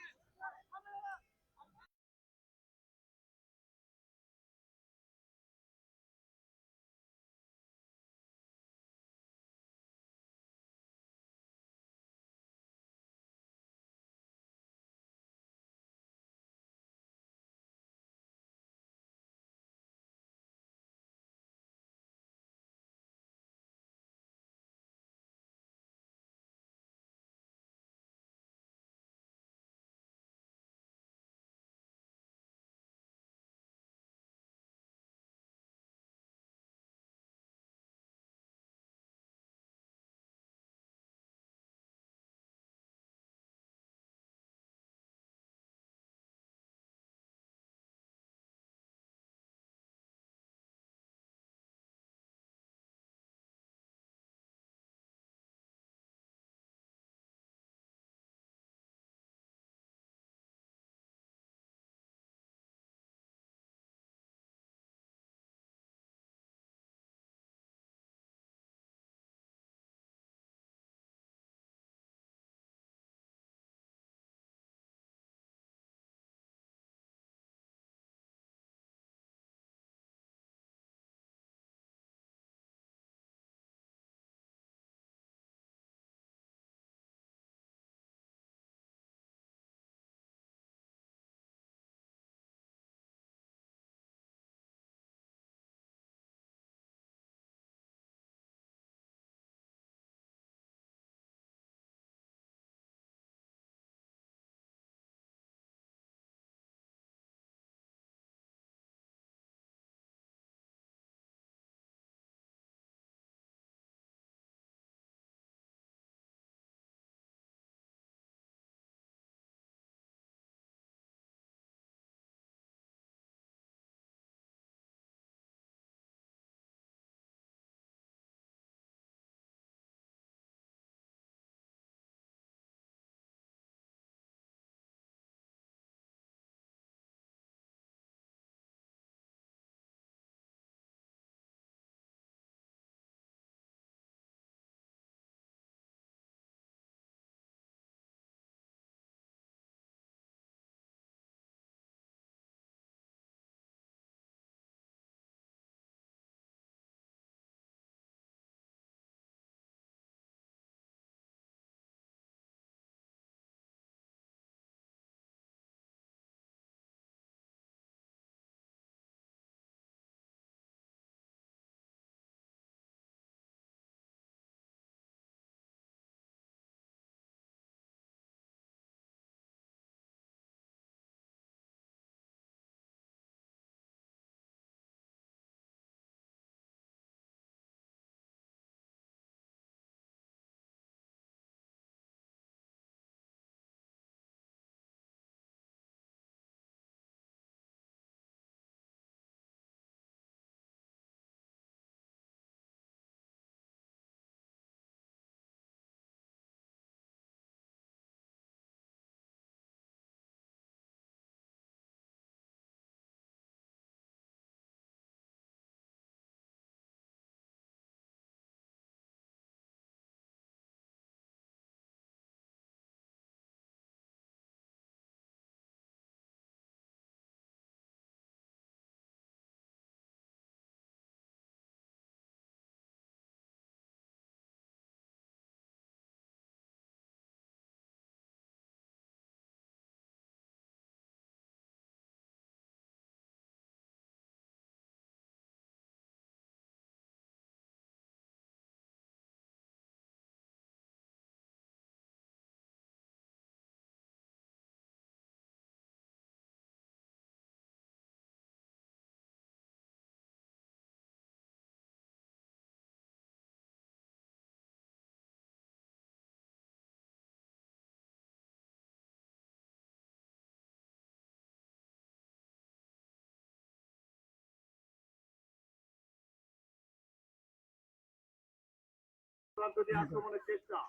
প্রান্ত দিয়ে আক্রমণের চেষ্টা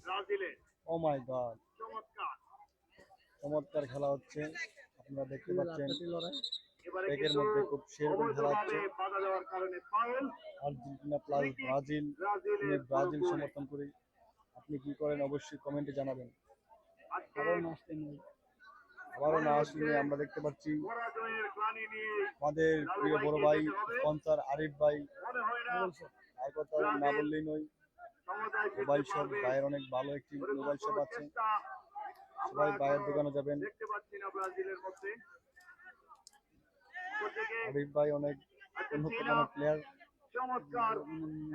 ব্রাজিলের। ও মাই গড, চমৎকার। চমৎকার খেলা হচ্ছে, আপনারা দেখতে পাচ্ছেন। এবারে ব্যাগের কিন্তু মধ্যে খুব সেরকম খেলা অবৈধভাবে হচ্ছে। বাধা দেওয়ার কারণে ফাউল। আর্জেন্টিনা প্লাস ব্রাজিল, আমি ব্রাজিলের ব্রাজিল গোল। সমর্থন করি। আপনি কি করেন অবশ্যই কমেন্টে জানাবেন। আজকে আবারও না আসলে আমরা দেখতে পাচ্ছি পরাজয়ের গ্লানি নিয়ে আমাদের লালু প্রিয় বড় ভাইকে ভাই যেতে হবে। স্পন্সর আরিফ ভাই, মনে হয় না তার কথা না বললেই নয়। সমতায় মোবাইল ফিরতে শপ, পারবে। ভাইয়ের অনেক ভালো একটি ওরকম মোবাইল শপ কোনো আছে, চেষ্টা আমরা সবাই ভাইয়ের এখনো দোকানে যাবেন। দেখতে পাচ্ছি না ব্রাজিলের মধ্যে। অপরদিকে আরিফ ভাই অনেক উন্নত আর্জেন্টিনা মানের প্লেয়ার চমৎকার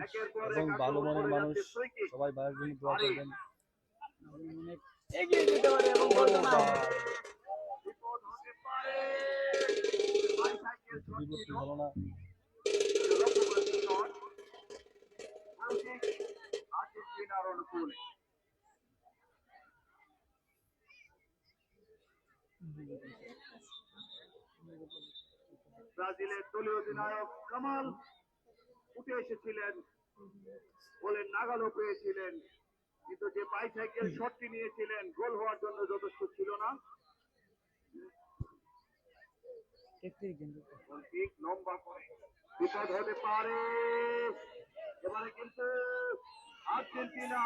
একের পর এবং এক ভালো আক্রমণ মনের করে মানুষ, যাচ্ছে। Free kick. সবাই ভাইয়ের জন্য দোয়া আরিফ। করবেন। এগিয়ে যেতে পারে এবং গোলটা না হয়। বিপদ হতে পারে। বাইসাইকেল কিন্তু শট বিপত্তি ছিল। হলো না। লক্ষ্যবর্তী শট। গোল কিক আর্জেন্টিনার অনুকূলে। ব্রাজিলের দলীয় অধিনায়ক কামাল উঠে এসেছিলেন, গোলের নাগালও পেয়েছিলেন, কিন্তু যে বাইসাইকেল শটটি নিয়েছিলেন গোল হওয়ার জন্য যথেষ্ট ছিল না। গোল কিক লম্বা করে বিপদ হতে পারে। এবারে কিন্তু আর্জেন্টিনা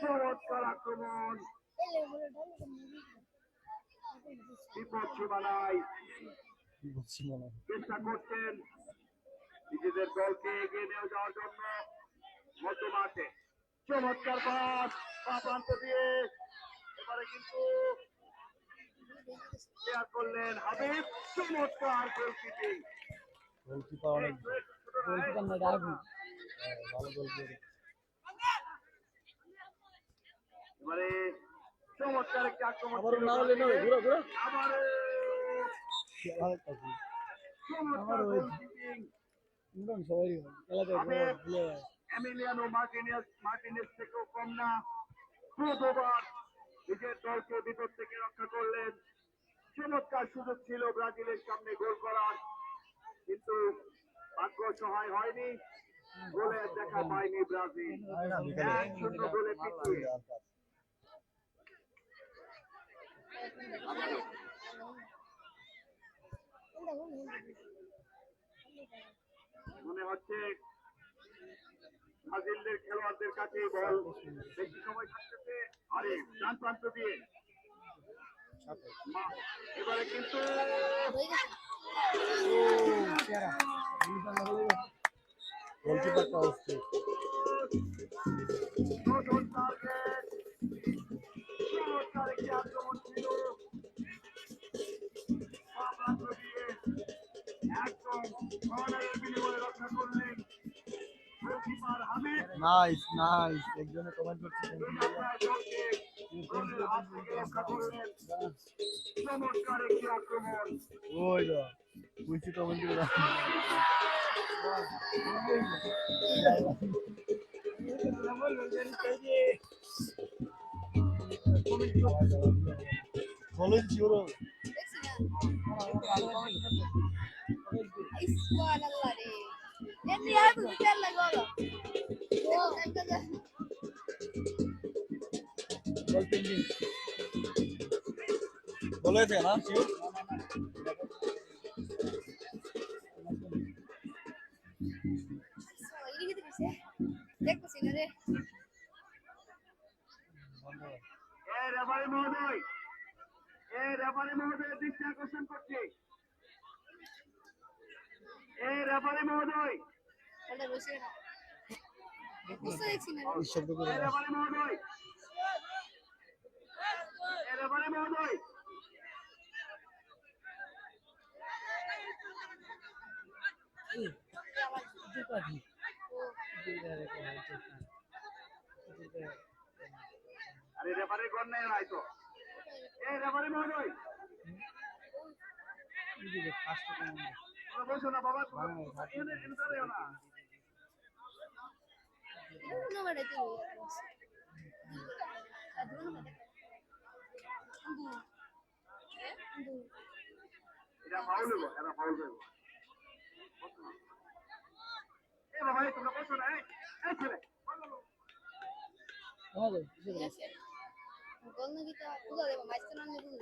চমৎকার আক্রমণ, বিপদ সীমানায় কি বলছি মনে হয়। চেষ্টা করছেন নিজেদের দলকে এগিয়ে নিয়ে যাওয়ার জন্য মধ্য মাঠে। চমৎকার পাস পা প্রান্ত দিয়ে এবারে কিন্তু ক্লিয়ার করলেন হাবিব। চমৎকার গোলকিপিং। গোলকিপার অনেক গোলকিপার না, রাগু। ভালো গোল করে। এবারে চমৎকার একটি আক্রমণ আবারও ছিল না হলে নয়, ব্রাজিলের। ঘুরো ঘুরো। আবারও খেলা দেখতেছি। চমৎকার গোলকিপিং। সবাই খেলাতে হাবিব ভুলে যায়। এমিলিয়ানো মার্টিনেজ থেকেও কম না, দ্রুতবার নিজের দলকে বিপদ থেকে রক্ষা করলেন। চমৎকার সুযোগ ছিল ব্রাজিলের সামনে গোল করার, কিন্তু ভাগ্য সহায় হয়নি, গোলের দেখা পায়নি ব্রাজিল। 1-0 গোলে পিছিয়ে। মনে হচ্ছে ব্রাজিলের খেলোয়াড়দের কাছে বল বেশি সময় থাকতেছে। আরে ডান প্রান্ত দিয়ে এবারে কিন্তু গোলকিপারটা অস্থির। চমৎকার একটি আক্রমণ ছিল, পা প্রান্ত দিয়ে একদম কর্নারের বিনিময়ে রক্ষা করলেন গোলকিপার হাবিব। নাইস নাইস, একজনে কমেন্ট করছে গোলের হাত থেকে রক্ষা করলেন। চমৎকার একটি আক্রমণ। ওই তো বুঝছি কমেন্ট করে দাও। বলেছি ওরা Subhanallah. Ini aku kita lagi বল পেন্ডিং বলেছে না sure. ini gitu bisa. Dek kesini deh. Referee মহোদয় দৃষ্টি আকর্ষণ করছে। রেফারি মহোদয়, Ada bosnya. Bisa di sini. এই শব্দ করে দাও। রেফারি মহোদয়, রেফারি মহোদয়। আরে রেফারি গণ নাই হয়তো। রেফারি মহোদয়, বসো না বাবা, এনে দাঁড়াও না। No me detuve. এটা ফাউল হইব, এটা ফাউল হইব। বাবা তোমরা বসো না, এই ছেলে বলো। আমাদের Gol na kita, udah deh, mas tuh nanya dulu.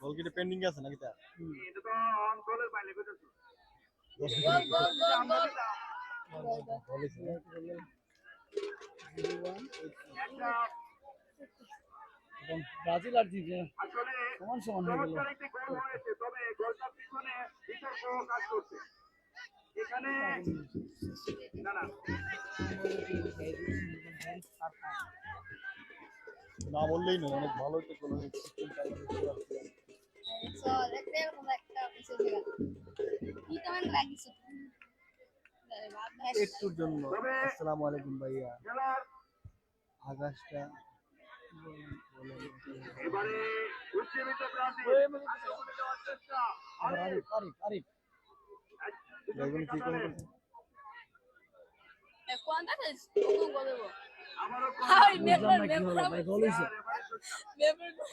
গোল কি পেন্ডিং আছে নাকি তা এটা তো অন গোলের বাইরে কইতেছো Gol, gol, gol, gol. একটা ব্রাজিল আর জিজে আসলে সমান সমান হয়ে গেল। চমৎকার একটি গোল হয়েছে, তবে গোলটার পিছনে বিতর্ক কাজ করছে এখানে। না না, না বললেই নয়, অনেক ভালো একটা গোল হয়েছে। So, দেখতে এরকম একটা কিছু দিলাম। কি তো আমি লাগিস। একটুর জন্য তবে আসসালামু আলাইকুম ভাইয়া খেলার আকাশটা এবারে উজ্জীবিত ব্রাজিল আক্রমণে যাওয়ার চেষ্টা। আরিফ আরিফ বেগুন কি করে ¿Cuántas veces? ¿Cómo gol debo? আবারও Ay, বুঝলাম না কি হলো ভাই, গোল হইছে।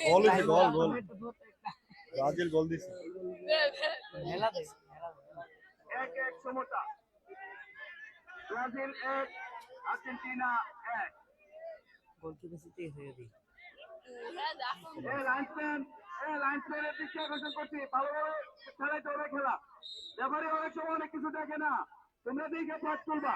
গোল হয়েছে গোল ব্রাজিল গোল দিছে মেলা দে 1-1 সমতা। Brazil 1 Argentina 1। গোল কি বেশি তেজ হয়ে গেছে। লাইন্সম্যানের দিকে আকর্ষণ করছি, ভালোভাবে খেলাইতে হবে খেলা। রেফারি অনেক সময় অনেক কিছু দেখে না, তোমরা দিকে পাস করবা।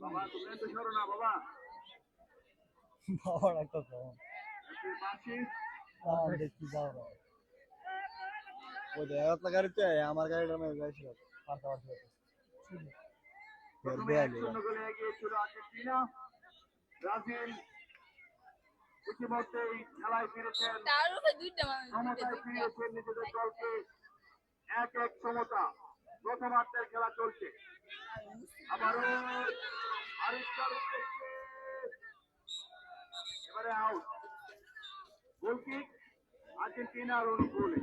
বাবা তুমি তো সরো না বাবা। বাবার একটা কম বাসি দেখি যাও ওই দেয়াত গাড়িতে আমার গাড়িটা মে যাইছিল পারতে প্রথমে 1-0 গোলে এগিয়ে ছিল আর্জেন্টিনা। ব্রাজিল ইতিমধ্যেই খেলায় ফিরেছেন, Taruh ke duit dah mami. সমতায় ফিরিয়েছেন নিজেদের দলকে। 1-1 সমতা, প্রথমার্ধের খেলা চলছে। আবারও আরিফকার উদ্দেশ্যে, এবারে আউট। গোল কিক আর্জেন্টিনার অনুকূলে।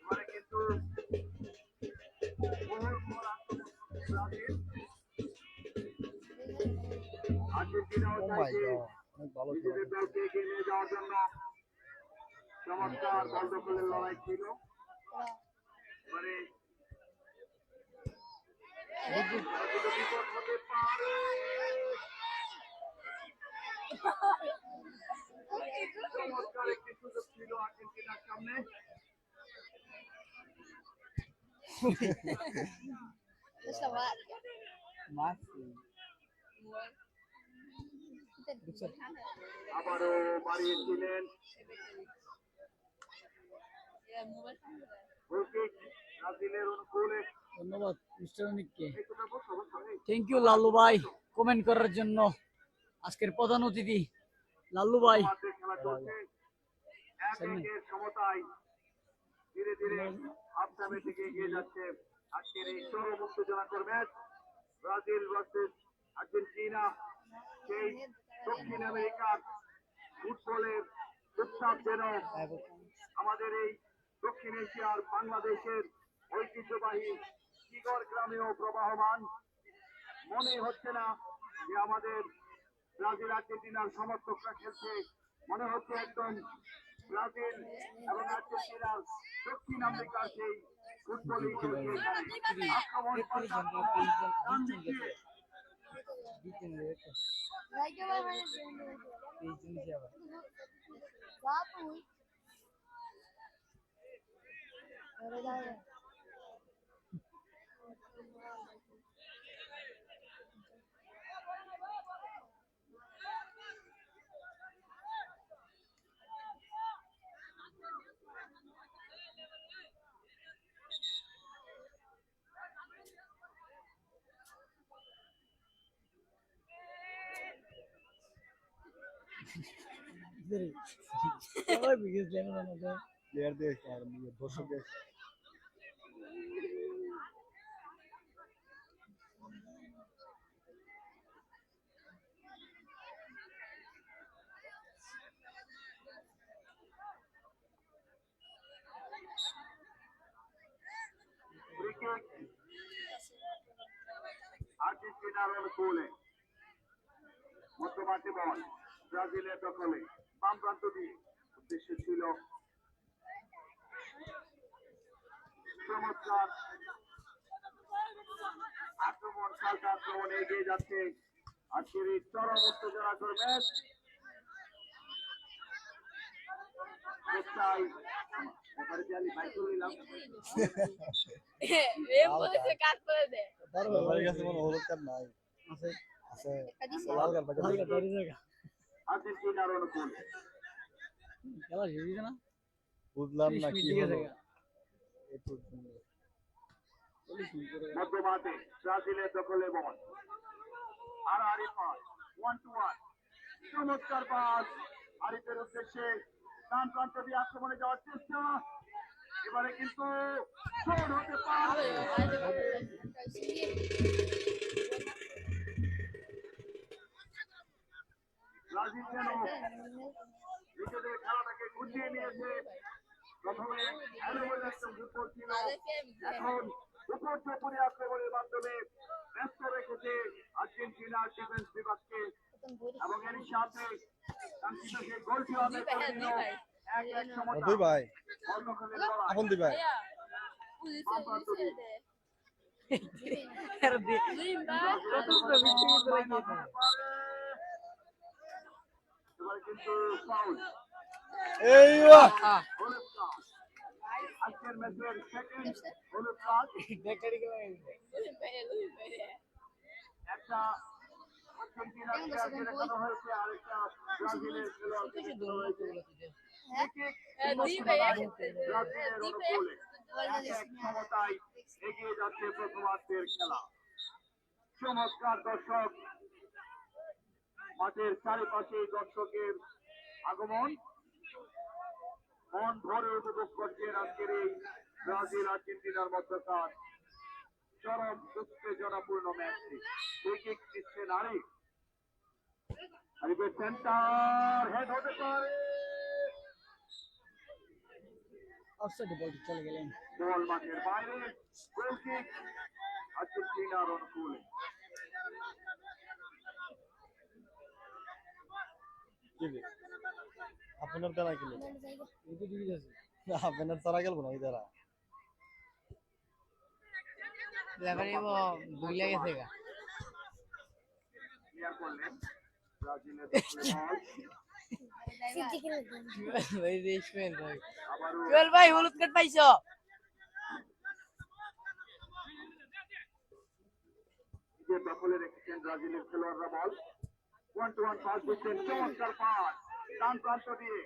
এবারে কিন্তু ব্রাজিল আর্জেন্টিনাও চাইছে অনেক ভালো নিজেদের দলকে এগিয়ে নিয়ে যাওয়ার জন্য। চমৎকার বল দখলের লড়াই ছিল। এবারে হয়তো বিপদ হতে পারে। চমৎকার একটি সুযোগ ছিল আর্জেন্টিনার সামনে। Terus apa? মাসি আবারও বাড়িয়েছিলেন Ya, mobile sama. গোল কিক ব্রাজিলের অনুকূলে। ধন্যবাদ মিস্টার অনিককে। একটু বসো, বসো, এই। থ্যাংক ইউ লাল্লু ভাই কমেন্ট করার জন্য। আজকের প্রধান অতিথি লাল্লু ভাই। আমাদের খেলা চলছে 1-1 সমতায়। ধীরে ধীরে হাফ টাইমের দিকে এগিয়ে যাচ্ছে আজকের এই চরম উত্তেজনাকর ম্যাচ। Brazil versus Argentina. সেই দক্ষিণ আমেরিকার ফুটবলের উত্তাপ যেন আমাদের এই দক্ষিণ এশিয়ার বাংলাদেশের ঐতিহ্যবাহী টিগর গ্রামেও প্রবাহমান। মনে হচ্ছে না যে আমাদের ব্রাজিল আর্জেন্টিনার সমর্থকরা খেলছে, মনে হচ্ছে একদম ব্রাজিল এবং আর্জেন্টিনার দক্ষিণ আমেরিকার সেই ফুটবলই চলছে এখানে। আক্রমণ পাল্টা ডান দিক দিয়ে। Lagi apa mana? Satu. Ada dah. সবাই বিগেস লেমন আমাদের প্লেয়ার দিয়ে আর দর্শক দিয়ে কিক আর্জেন্টিনার অনুকূলে মধ্যমাঠে বল ব্রাজিলের দখলে বাম প্রান্ত দিয়ে উদ্দেশ্য ছিল চমৎকার আক্রমণ পাল্টা আক্রমণ এগিয়ে যাচ্ছে আজকের এই চরম উত্তেজনাকর ম্যাচ চাই এবারে যে আমি বাইক করে নিলাম এ বলেছে কাজ করে দে বাড়ির কাছে কোনো হলুদ কার্ড নাই আছে আছে একটা দিছে লাল কার্ড বাকি আর্জেন্টিনার অনুকূল খেলা শেষ হয়েছে না বুঝলাম না কি হলো মধ্যমাঠে ব্রাজিলের দখলে বল আর আরিফ 1-1 চমৎকার পাস আরিফের উদ্দেশ্যে ডান প্রান্ত দিয়ে আক্রমণে যাওয়ার চেষ্টা এবারে কিন্তু শট হতে পারে ব্রাজিল যেন নিজেদের খেলাটাকে গুছিয়ে নিয়েছে প্রথমে এলোমেলো একটা ফুটবল ছিল এখন উপর্যুপরি আক্রমণের মাধ্যমে ব্যস্ত রেখেছে আর্জেন্টিনার ডিফেন্স বিভাগকে এবং এর সাথে কাঙ্ক্ষিত সেই গোলটি আদায় করে দিল এক সমতা দুই ভাই বর্ণখালীর লড়াই আপন দুই ভাই এবারে কিন্তু ফাউল এই আজকের ম্যাচের সেকেন্ড হলুদ কার্ড একটা আর্জেন্টিনার প্লেয়ারকে দেখানো হয়েছে আরেকটা ব্রাজিলের খেলোয়াড়কে দেখানো হয়েছে ব্রাজিলের অনুকূলে এক ক্ষমতায় এগিয়ে যাচ্ছে প্রথমার্ধের খেলা চমৎকার দর্শক মাঠের চারিপাশে দর্শকের আগমন মন ভরে উপভোগ করছেন আজকের এই ব্রাজিল আর্জেন্টিনার মধ্যকার চরম উত্তেজনাপূর্ণ ম্যাচটি উইকেট নিচ্ছেন আরিফের সেন্টার হেড হতে পারে অফসাইডে বলটি চলে গেলেন বল মাঠের বাইরে গোল কিক আর্জেন্টিনার অনুকূলে আপনার দ্বারা গেল এই তো ঠিক আছে আপনার তারা গেল না এই দ্বারা লেবারে বুইলা গেছে গা ক্লিয়ার করলেন ব্রাজিলের দখলে বল ভাই রেশমেন্ট ভাই আবারও জুয়েল ভাই হলুদ কার্ড পাইছো নিজের দখলে রেখেছেন ব্রাজিলের খেলোয়াড়রা বল 1-1 পাস দিচ্ছেন চমৎকার পাস ডান প্রান্ত দিয়ে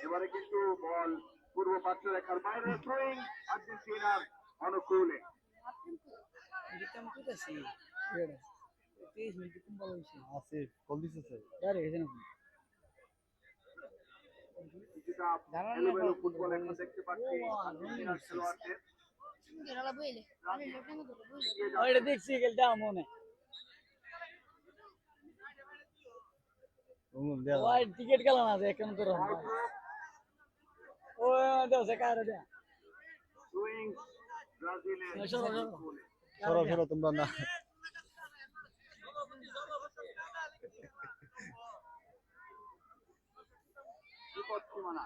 এবারে কিন্তু বল পূর্ব পার্শ্ব রেখার বাইরে থ্রোয়িং আর্জেন্টিনার অনুকূলে এদিকে আমি কোথাছি এড়া 30 মিনিট কম বলা হইছে আছে কল দিতেছে আরে গেছে না কিছুটা এলোমেলো ফুটবল এখন দেখতে পাচ্ছি আর্জেন্টিনার খেলোয়াড়দের গেরালা বইলে আরে লোকে মতো বইলে এগিয়ে যাচ্ছে। ওইটা দেখছি গেলটা মনে ওই টিকিট গেল না এখন তো রহমান ও দাও সে কারে দে থ্রোয়িং ব্রাজিলের সরো, সরো। অনুকূলে সরো সরো তোমরা না বিপদ সীমানা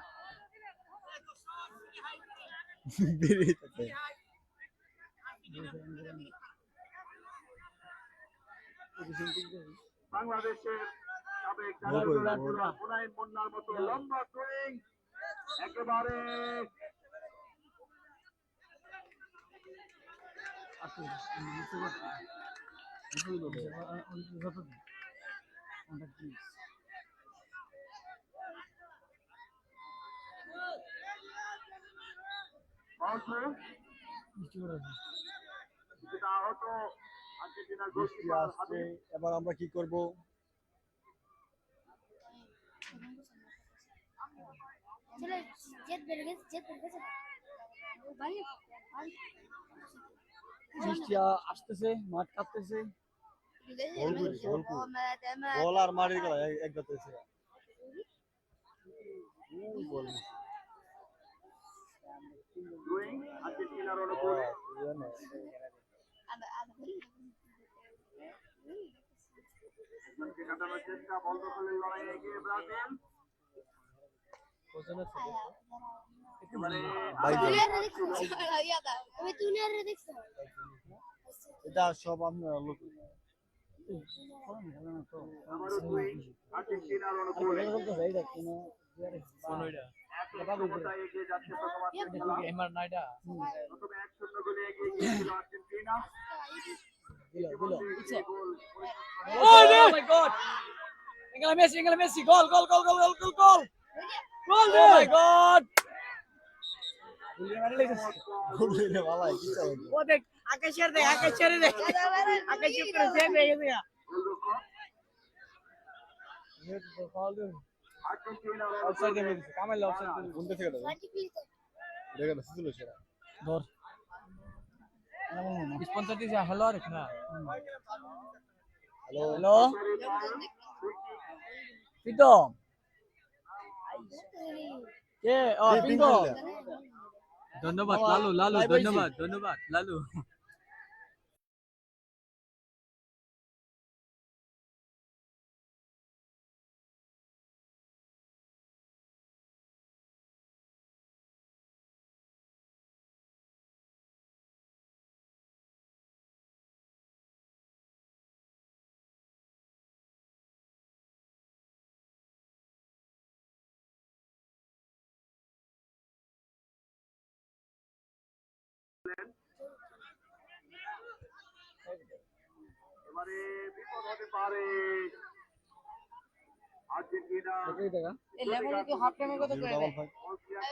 বেরিয়েছে বাংলাদেশের সাবেক গোল করে, জাতীয় গোল। খেলোয়াড় হুনাইন মুন্নার মতো লম্বা থ্রোয়িং একেবারে অল্প কিছুটা আহত আর্জেন্টিনার বৃষ্টি গোলকিপার আসছে হাবিব এবার আমরা কি করব চলে জেট বের গেছে ভাই বৃষ্টি আসতেছে মাঠ কাঁপতেছে গোল করি, গোল করি। বল আর মারির গলা একদম হয়েছে ডুইং আর্জেন্টিনার অনুকূলে একজনকে কাটানোর চেষ্টা, বল দখলের লড়াই এগিয়ে ব্রাজিল। এবারে এটা সব আপনার লোক আবারও দুই আর্জেন্টিনার অনুকূলে একই ক্ষমতায় এগিয়ে যাচ্ছে প্রথমার্ধের খেলা। প্রথমে 1-0 গোলে এগিয়ে গিয়েছিল আর্জেন্টিনা। ইতিমধ্যে একটি গোল Oh my God! England Messi, goal! Oh my God! ও দেখ আকাশের দেখ আকাশের করে সেভ হয়ে গেছে ধর স্পন্সর দিছে হ্যালো আরে না হ্যালো প্রীতম কে ও পিঙ্গো ধন্যবাদ লালু ধন্যবাদ লালু এবারে বিপদ হতে পারে আর্জেন্টিনা। এই লেমন তো হাফ টাইমে কত করে বল ক্লিয়ার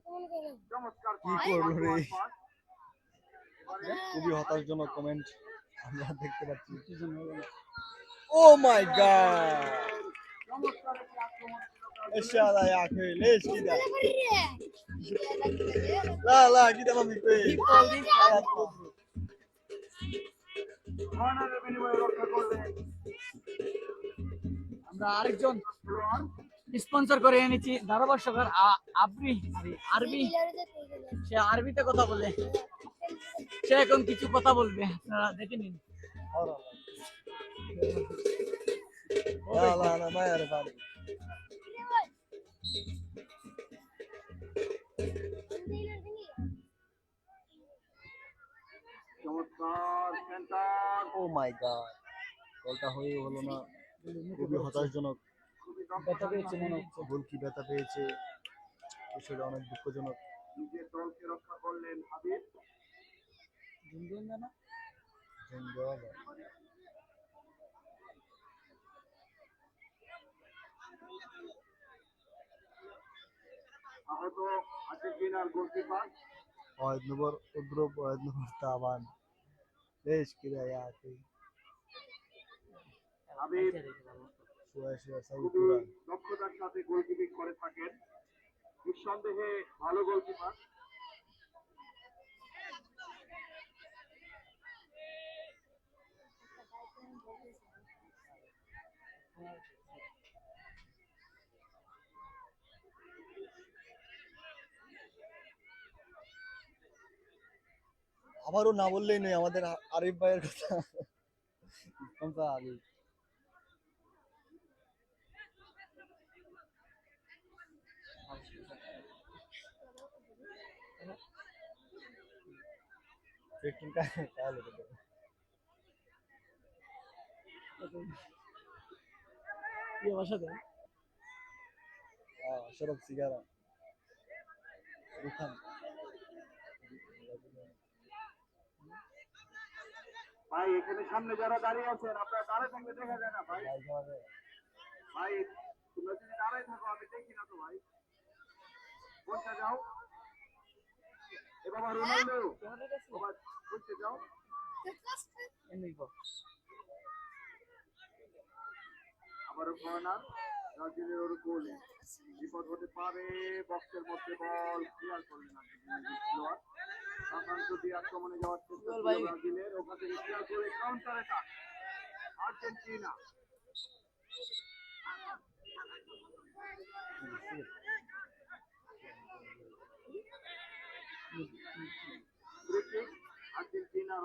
করলেন চমৎকার পাস। খুবই হতাশজনক কমেন্ট আমরা দেখতে পাচ্ছি। ও মাই গড চমৎকার একটি আক্রমণ ছিল ব্রাজিল। এশালা ইয়া আখি লেশ কিদা লা কিদা মামি কই কর্নারের বিনিময়ে রক্ষা করলেন আমরা আরেকজন স্পন্সর করে এনেছি ধারাভাষ্যকার আরবি সে আরবিতে কথা বলে সে এখন কিছু কথা বলবে আপনারা দেখে নিন لا ما يعرف هذا চমৎকার সেন্টার। ও মাই গড গোলটা হয়ে হলো না খুবই হতাশজনক খুবই ব্যথা পেয়েছে মনে হচ্ছে গোল কি ব্যথা পেয়েছে বিষয়টা অনেক দুঃখজনক নিজের দলকে রক্ষা করলেন হাবিব। দেওয়া যায় আহত আর্জেন্টিনার গোলকিপার واحد نمبر اضرب واحد نمبر تعبان ليش كذا يا اخي হাবিব شوي سوي খুবই كوره দক্ষতার সাথে গোলকিপিং করে থাকেন, নিঃসন্দেহে ভালো গোলকিপার। আমারও না বললেই নয় আমাদের আরিফ ভাইয়ের কথা কোনটা আরিফ Checking का क्या लगे ये भाषा दे शरब सिगारा रुखान ভাই এখানে সামনে যারা দাঁড়িয়ে আছেন আপনারা দাঁড়িয়ে থাকলে দেখা যায় না ভাই। ভাই তোমরা যদি দাঁড়িয়ে থাকো আমি দেখি না তো ভাই, বসে যাও। এ বাবা রোনাল্ডো বাবা বসে যাও। আবারও কর্নার ব্রাজিলের ওর গোলে বিপদ হতে পারে, বক্সের মধ্যে বল ক্লিয়ার করলেন আর্জেন্টিনার খেলোয়াড়। সাধারণত দিয়ে আক্রমণে যাওয়ার চেষ্টা ছিল ব্রাজিলের, ওখান থেকে ক্লিয়ার করে কাউন্টার অ্যাটাক আর্জেন্টিনা। আর্জেন্টিনার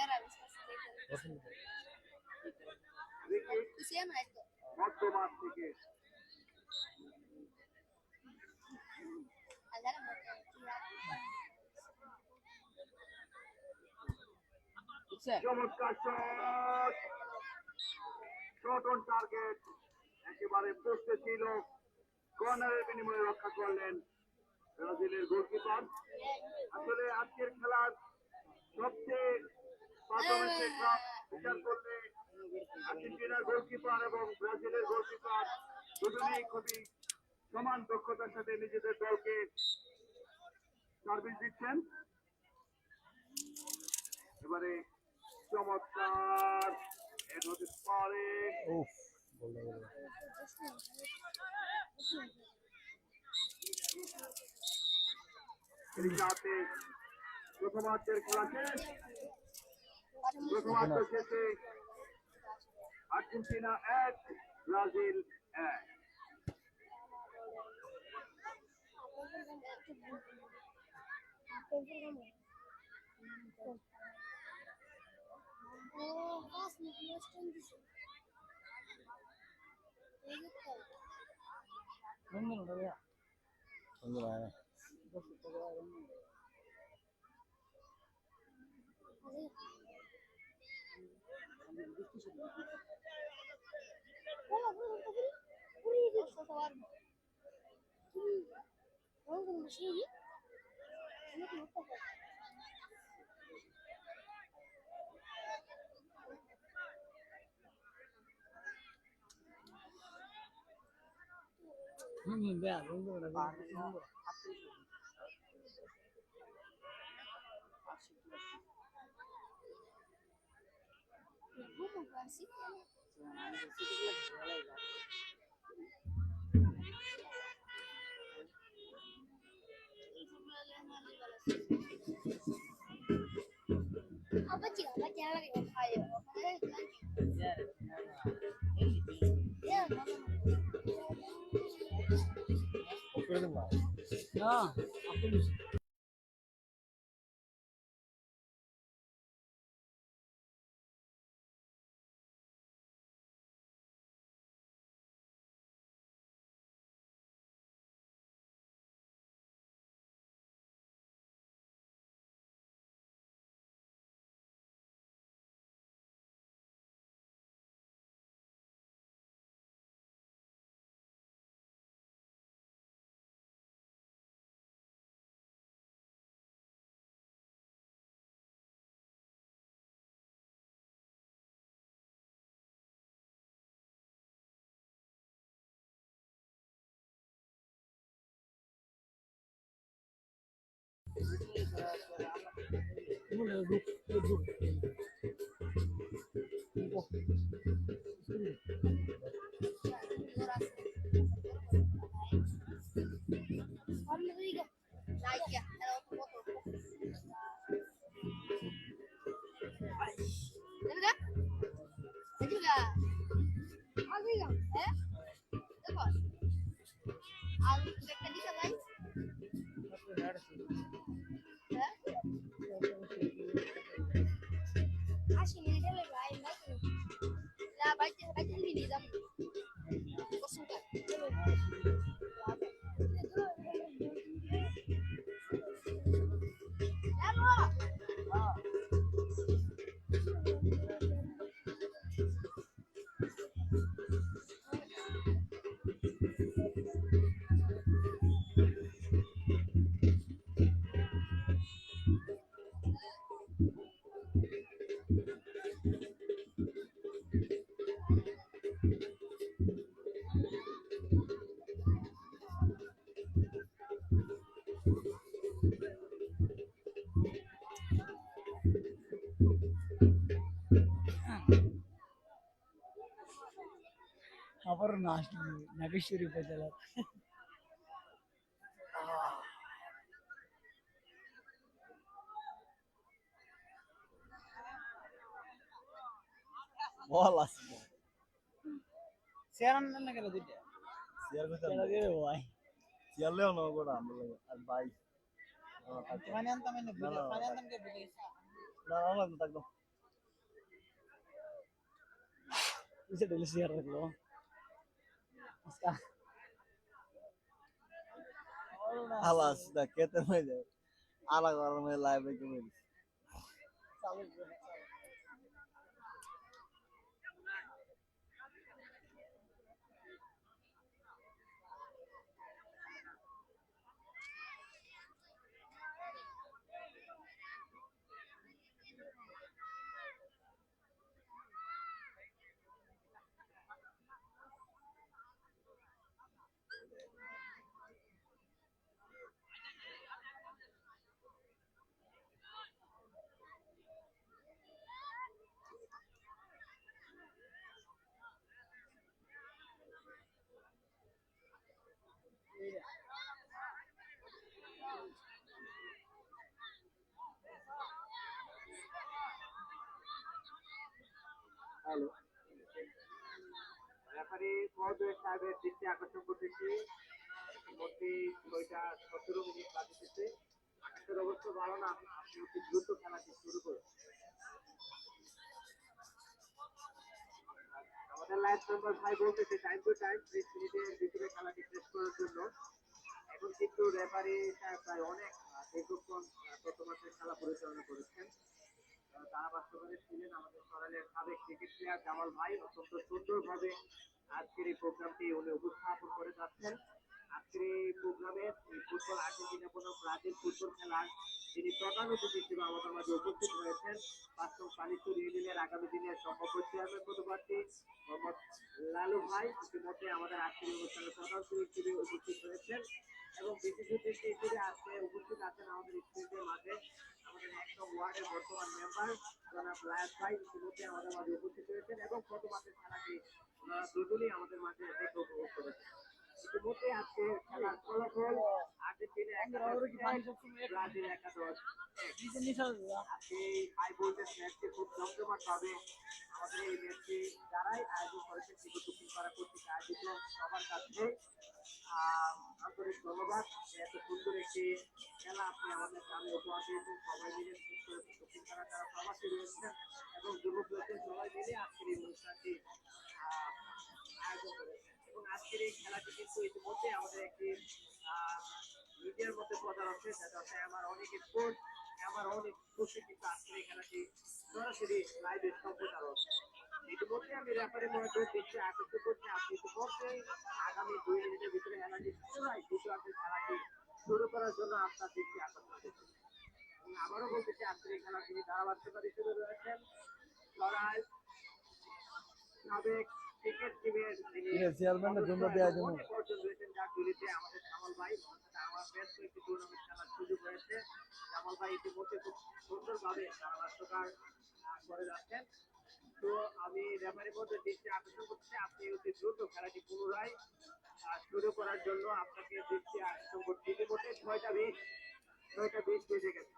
Era, esto. মধ্যমাঠ থেকে চমৎকার শট, শট অন টার্গেট, একেবারে পোস্টে ছিল, কর্নারের বিনিময়ে রক্ষা করলেন ব্রাজিলের গোলকিপার। আসলে আজকের খেলার সবচেয়ে পারফরমেন্সের ক্লাব বিচার করলে আর্জেন্টিনার গোলকিপার এবং ব্রাজিলের গোলকিপার দুজনেই খুবই সমান দক্ষতার সাথে নিজেদের দলকে সার্ভিস দিচ্ছেন। এবারে চমৎকার হেড হতে পারে, সাথে প্রথমার্ধের খেলা শেষ। প্রথমার্ধ শেষে Argentina 1, Brazil 1। Apa sih? Apa cara lagi kayo? Ya, naik ya. Ini kan? Ini juga. Aku kan? Apa? Aku kan di sana. Asyik ini dia lebih baik lagi. Lah baca ini jam. Kosong kan? আবার নাগেশ্বরী উপজেলার বল আছে শেয়ার আনলেন না কেন দুইটা? কেন দিবে ভাই পানি আনতাম এনে পানি আনতাম কে বুঝে গেছি। বুঝে দিলে শেয়ার রাখলো আজকা আলাস না কেতে হয়ে যায় আলাগ আলামে লাইভে কেমন রেফারি মহোদয় সাহেবের দৃষ্টি আকর্ষণ করতেছি ইতিমধ্যে 6:17 বাজতেছে। আকাশের অবস্থা ভালো না, আপনি অতি দ্রুত খেলাটি শুরু করুন। আমাদের লাইভ মেম্বার ভাই বলতেছে টাইম টু টাইম 30 মিনিটের ভিতরে খেলাটি শেষ করার জন্য। এখন কিন্তু রেফারি সাহেব প্রায় অনেক দীর্ঘক্ষণ প্রথমার্ধের খেলা পরিচালনা করেছেন। তারা বাস্তবে ছিলেন আমাদের সরাইলের সাবেক ক্রিকেট প্লেয়ার জামাল ভাই। অত্যন্ত সুন্দরভাবে আজকের এই প্রোগ্রামটি উনি উপস্থাপন করে যাচ্ছেন। আজকের এই প্রোগ্রামে ফুটবল আর্জেন্টিনা বনাম ব্রাজিল ফুটবল খেলার যিনি প্রধান অতিথি হিসেবে আমাদের মাঝে উপস্থিত হয়েছেন বাস্তব পানিচুর ইউনিয়নের আগামী দিনের সম্ভাব্য চেয়ারম্যান পদপ্রার্থী মোহাম্মদ লালু ভাই ইতিমধ্যে আমাদের আজকের অনুষ্ঠানে প্রধান অতিথি হিসেবে উপস্থিত হয়েছেন এবং বিশেষ অতিথি হিসেবে আজকে উপস্থিত আছেন আমাদের স্টুডেন্টের মাঝে আমাদের একদম ওয়ার্ডের বর্তমান মেম্বার জনাব লায়াত ভাই ইতিমধ্যে আমাদের মাঝে উপস্থিত হয়েছেন এবং গত মাসের খেলাটি ওনারা দুজনেই আমাদের মাঝে দেখে উপভোগ করেছেন। ইতিমধ্যে আজকে খেলার ফলাফল আর্জেন্টিনা 11 ব্রাজিল 11। আজকে এই হাই ভোল্টেজ ম্যাচটি খুব জমজমাটভাবে আমাদের এই ম্যাচটি যারাই আয়োজন করেছেন কিন্তু দক্ষিণ পাড়া কর্তৃক আয়োজিত সবার কাছে আন্তরিক ধন্যবাদ। এত সুন্দর একটি খেলা আপনি আমাদের গ্রামে উপহার দিয়েছেন। সবাই মিলে বিশেষ করে দক্ষিণ পাড়া যারা প্রবাসী রয়েছেন এবং যুবক রয়েছেন সবাই মিলে আজকের এই অনুষ্ঠানটি আয়োজন করেছেন এবং আজকের এই খেলাটি কিন্তু ইতিমধ্যে আমাদের একটি মিডিয়ার মধ্যে প্রচার হচ্ছে যেটা হচ্ছে আমার অনেক স্পোর্ট আমার অনেক খুশি কিন্তু আজকের এই খেলাটি সরাসরি লাইভে সম্প্রচার হচ্ছে। ইতিমধ্যে আমি রেফারি মনোযোগ দিচ্ছি আকর্ষণ করছি আপনি ইতিমধ্যে আগামী 2 মিনিটের ভিতরে খেলাটি পুনরায় দ্বিতীয়ার্ধের খেলাটি শুরু করার জন্য আপনার দৃষ্টি আকর্ষণ করছি। আবারও বলতেছি আজকের এই খেলা তিনি ধারাভাষ্যকারী হিসেবে রয়েছেন লড়াই সাবেক ক্রিকেট টিমের চেয়ারম্যানের জন্য দেওয়া জন্য রয়েছেন যার বিরুদ্ধে আমাদের জামাল ভাই আমার বেশ কয়েকটি টুর্নামেন্ট খেলার সুযোগ হয়েছে। জামাল ভাই ইতিমধ্যে খুব সুন্দরভাবে ধারাভাষ্যকার করে যাচ্ছেন। তো আমি রেফারির মধ্যে দৃষ্টি আকর্ষণ করছি আপনি অতি দ্রুত খেলাটি পুনরায় শুরু করার জন্য আপনাকে দৃষ্টি আকর্ষণ করছি। ইতিমধ্যে 6:20 বেজে গেছে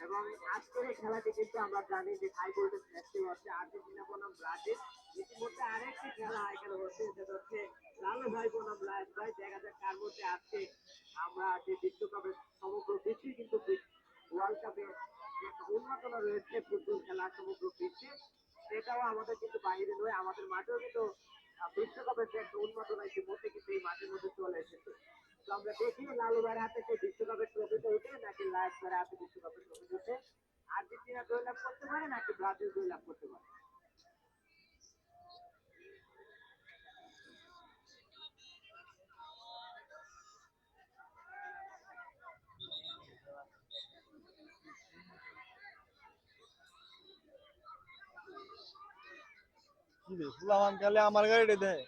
এবং আজকের এই খেলাটি কিন্তু আমরা জানি যে হাই ভোল্টেজ ম্যাচটি হচ্ছে আর্জেন্টিনা বনাম ব্রাজিল। ইতিমধ্যে আরেকটি খেলা এখানে হচ্ছে যেটা হচ্ছে লালু ভাই বনাম লায়ন ভাই। দেখা যাক কার মধ্যে আজকে আমরা যে বিশ্বকাপের সমগ্র বিশ্বে কিন্তু ওয়ার্ল্ড কাপে যে একটা উন্মাদনা রয়েছে ফুটবল খেলা সমগ্র বিশ্বে সেটাও আমাদের কিন্তু বাইরে নয় আমাদের মাঠেও কিন্তু বিশ্বকাপের যে একটা উন্মাদনা ইতিমধ্যে কিন্তু এই মাঠের মধ্যে চলে এসেছে। তো আমরা দেখি লালু ভাইয়ের হাতে সেই বিশ্বকাপের ট্রফিটা উঠে নাকি লায়ন ভাইয়ের হাতে বিশ্বকাপের ট্রফি উঠে আর্জেন্টিনা জয়লাভ করতে পারে নাকি ব্রাজিল জয়লাভ করতে পারে। কি রে ফুলামান গেলে আমার গাড়িটা দেয়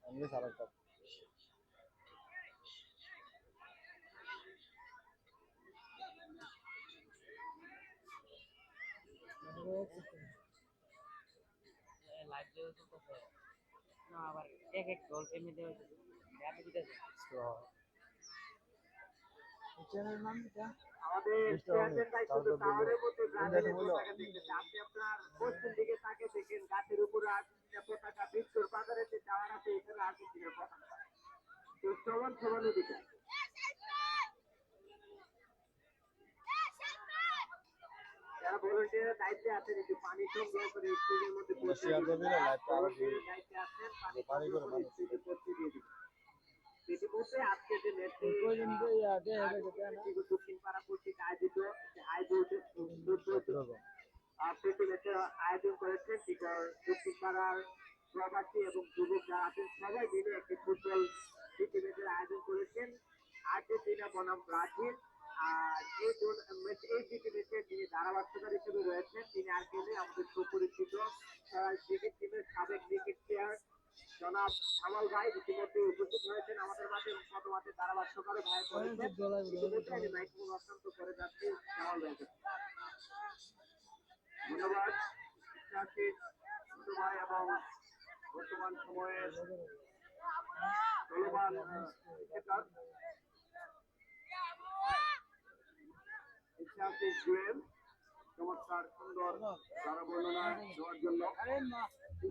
আমি সারা কাপ লাইভ তো না আবার এক এক গোল এমনি দেওয়া আমি দিতেছি আমাদের চেয়ারম্যান ভাই শুধু টাওয়ারের মধ্যে ব্রাজিলের পতাকা দেখতেছে। আপনি আপনার পশ্চিম দিকে তাকিয়ে দেখেন গাছের উপরে আর্জেন্টিনা পতাকা, বিশ্বর বাজারে যে টাওয়ার আছে এখানে আর্জেন্টিনার পতাকা। তো সমান সমান অধিকার। যারা ভলেন্টিয়ারের দায়িত্বে আছেন একটু পানি সংগ্রহ করে স্টেজের মধ্যে পৌঁছে দিবেন। ভলেন্টিয়ারের দায়িত্বে আছেন পানি সংগ্রহ করে স্টেজে পৌঁছে দিয়ে দিবেন। ইতিমধ্যে আজকে যে ম্যাচটি দক্ষিণ পাড়া কর্তৃক আয়োজিত প্রীতি ম্যাচের আয়োজন করেছেন দক্ষিণ পাড়ার প্রবাসী এবং যুবক যারা আছেন সবাই মিলে একটি ফুটবল প্রীতি ম্যাচের আয়োজন করেছেন আর্জেন্টিনা বনাম ব্রাজিল। আর এই প্রীতি ম্যাচে যিনি ধারাভাষ্যকার হিসেবে রয়েছেন তিনি আর কেউ নেই, আমাদের সুপরিচিত ক্রিকেট টিমের সাবেক ক্রিকেট প্লেয়ার জনাব কামাল ভাই ইতিমধ্যে উপস্থিত হয়েছেন আমাদের মাঝে এবং গত মাসে ধারাভাষ্যকারও ভাই করেছেন। ইতিমধ্যে আমি মাইক্রোফোন হস্তান্তর করে যাচ্ছি কামাল ভাইকে। ধন্যবাদ ছোট ভাই এবং বর্তমান সময়ের চলমান ক্রিকেটার ঐতিহাসিক জুয়েল চমৎকার সুন্দর ধারা বর্ণনা দেওয়ার জন্য।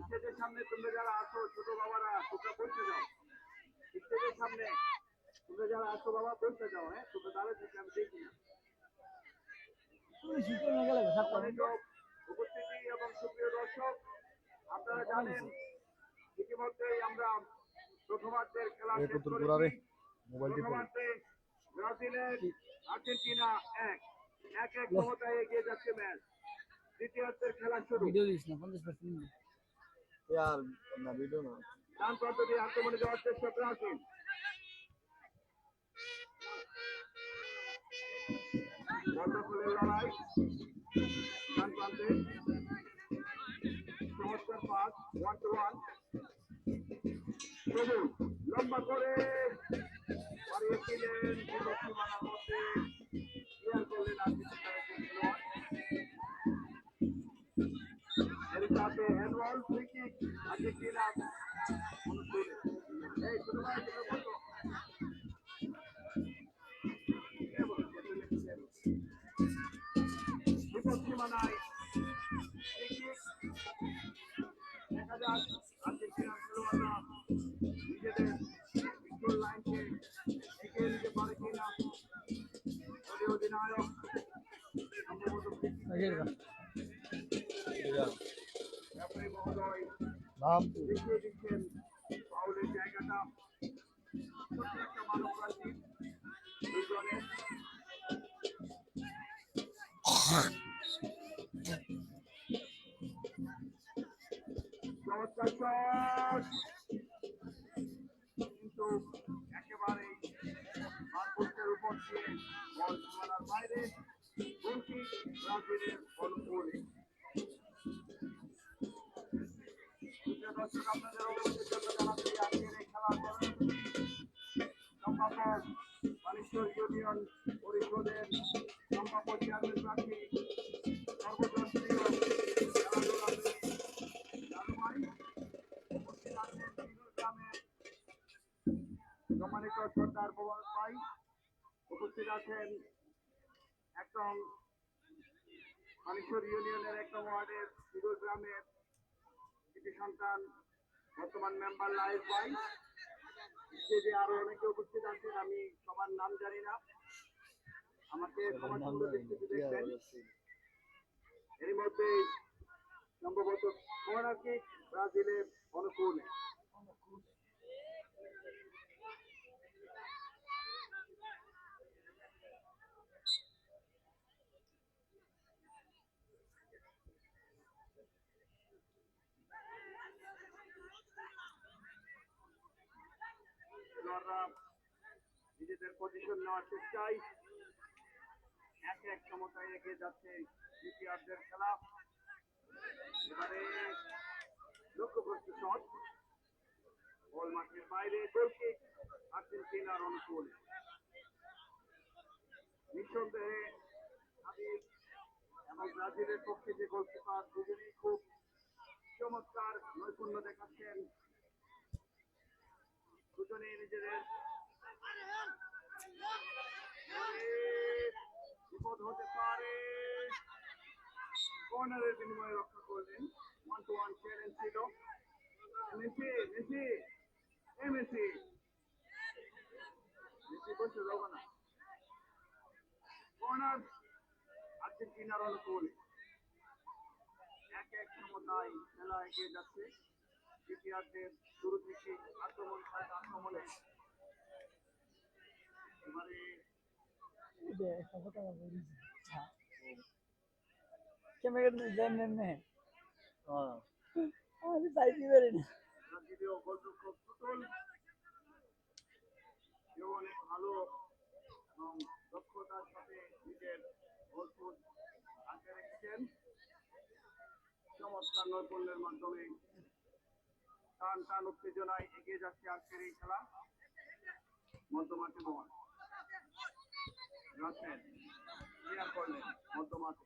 স্টেজের সামনে তোমরা যারা আছো ছোট বাবারা তোমরা বসে যাও, স্টেজের সামনে তোমরা যারা আছো বাবা বসে যাও। হ্যাঁ তোমরা দাঁড়িয়ে থেকে আমি দেখি না। উপস্থিতি এবং সুপ্রিয় দর্শক, আপনারা জানেন ইতিমধ্যেই আমরা প্রথমার্ধের খেলা শেষ করেছি। প্রথমার্ধে ব্রাজিলের আর্জেন্টিনা 1-1 ক্ষমতায় এগিয়ে যাচ্ছে ম্যাচ। দ্বিতীয়ার্ধের খেলা শুরু। ডান প্রান্ত দিয়ে আক্রমণে যাওয়ার চেষ্টা ব্রাজিল। বর্তমানের লড়াই ডান প্রান্তে চমৎকার পাস 1-1 সবুজ লম্বা করে বাড়িয়েছিলেন সীমানার মধ্যে ক্লিয়ার করলেন আর্জেন্টিনার খেলোয়াড়। এর সাথে হ্যান্ডবল ফ্রি কিক আর্জেন্টিনা এই ছোট ভাই বলো বিপদ সীমানায় ফ্রি কিক। দেখা যাক আর্জেন্টিনার খেলোয়াড়রা নিজেদের গোল লাইনকে এগিয়ে নিতে পারে কিনা। দলীয় অধিনায়ক সম্ভবত রেফারি মহোদয় দেখিয়ে দিচ্ছেন ফাউলের জায়গাটা। ছোট্ট একটা মানব রাশি দুজনের চমৎকার শট, কিন্তু একেবারেই মারপোস্টের উপর দিয়ে বল সীমানার বাইরে। গোলটি ব্রাজিলের অনুকূলে। দর্শক আপনাদের অবগতির জন্য জানাচ্ছি আজকের এই খেলার সম্ভাব্য বানেশ্বর ইউনিয়ন পরিষদের সম্ভাব্য চেয়ারম্যান প্রার্থী সর্বজনপ্রিয় খেলাধুলা উপস্থিত আছেন গ্রামের সম্মানিত সর্দার প্রবাস ভাই, উপস্থিত আছেন একদম বানেশ্বর ইউনিয়নের একদম ওয়ার্ডের বিরোধ গ্রামের কৃতি সন্তান বর্তমান মেম্বার লাইফ ভাই। স্টেজে আরো অনেকে উপস্থিত আছেন, আমি সবার নাম জানি না, আমাকে সবার সুন্দর দৃষ্টিতে দেখবেন। এর মধ্যে সম্ভবত কর্নার কিক ব্রাজিলের অনুকূলে। নিজেদের পজিশন নেওয়ার চেষ্টায় 1-1 সমতায় এগিয়ে যাচ্ছে দ্বিতীয়ার্ধের খেলা। এবারে লক্ষ্যভ্রষ্ট শট, বল মাঠের বাইরে, গোল কিক আর্জেন্টিনার অনুকূলে। নিঃসন্দেহে হাবিব এবং ব্রাজিলের পক্ষে যে গোলকিপার দুজনেই খুব চমৎকার নৈপুণ্য দেখাচ্ছেন। দুজনেই নিজেদের বিপদ হতে পারে। কর্নারের বিনিময়ে রক্ষা করলেন। 1-1 চ্যালেঞ্জ ছিল। মেসি মেসি মেসি মেসি বসে যাবো না। কর্নার আর্জেন্টিনার অনুকূলে। 1-1 সমতায় খেলা এগিয়ে যাচ্ছে। দ্বিতীয়ার্ধের শুরু থেকে আক্রমণে এবারে ব্রাজিলীয় গোলরক্ষক পুতুল কেউ অনেক ভালো এবং দক্ষতার সাথে নিজের গোলপোস্ট আটকে রেখেছেন। চমৎকার নৈপুণ্যের মাধ্যমে টান টান উত্তেজনায় এগিয়ে যাচ্ছে আজকের এই খেলা। মধ্যমাঠে বল রাখেন ক্লিয়ার করলেন মধ্যমাঠে।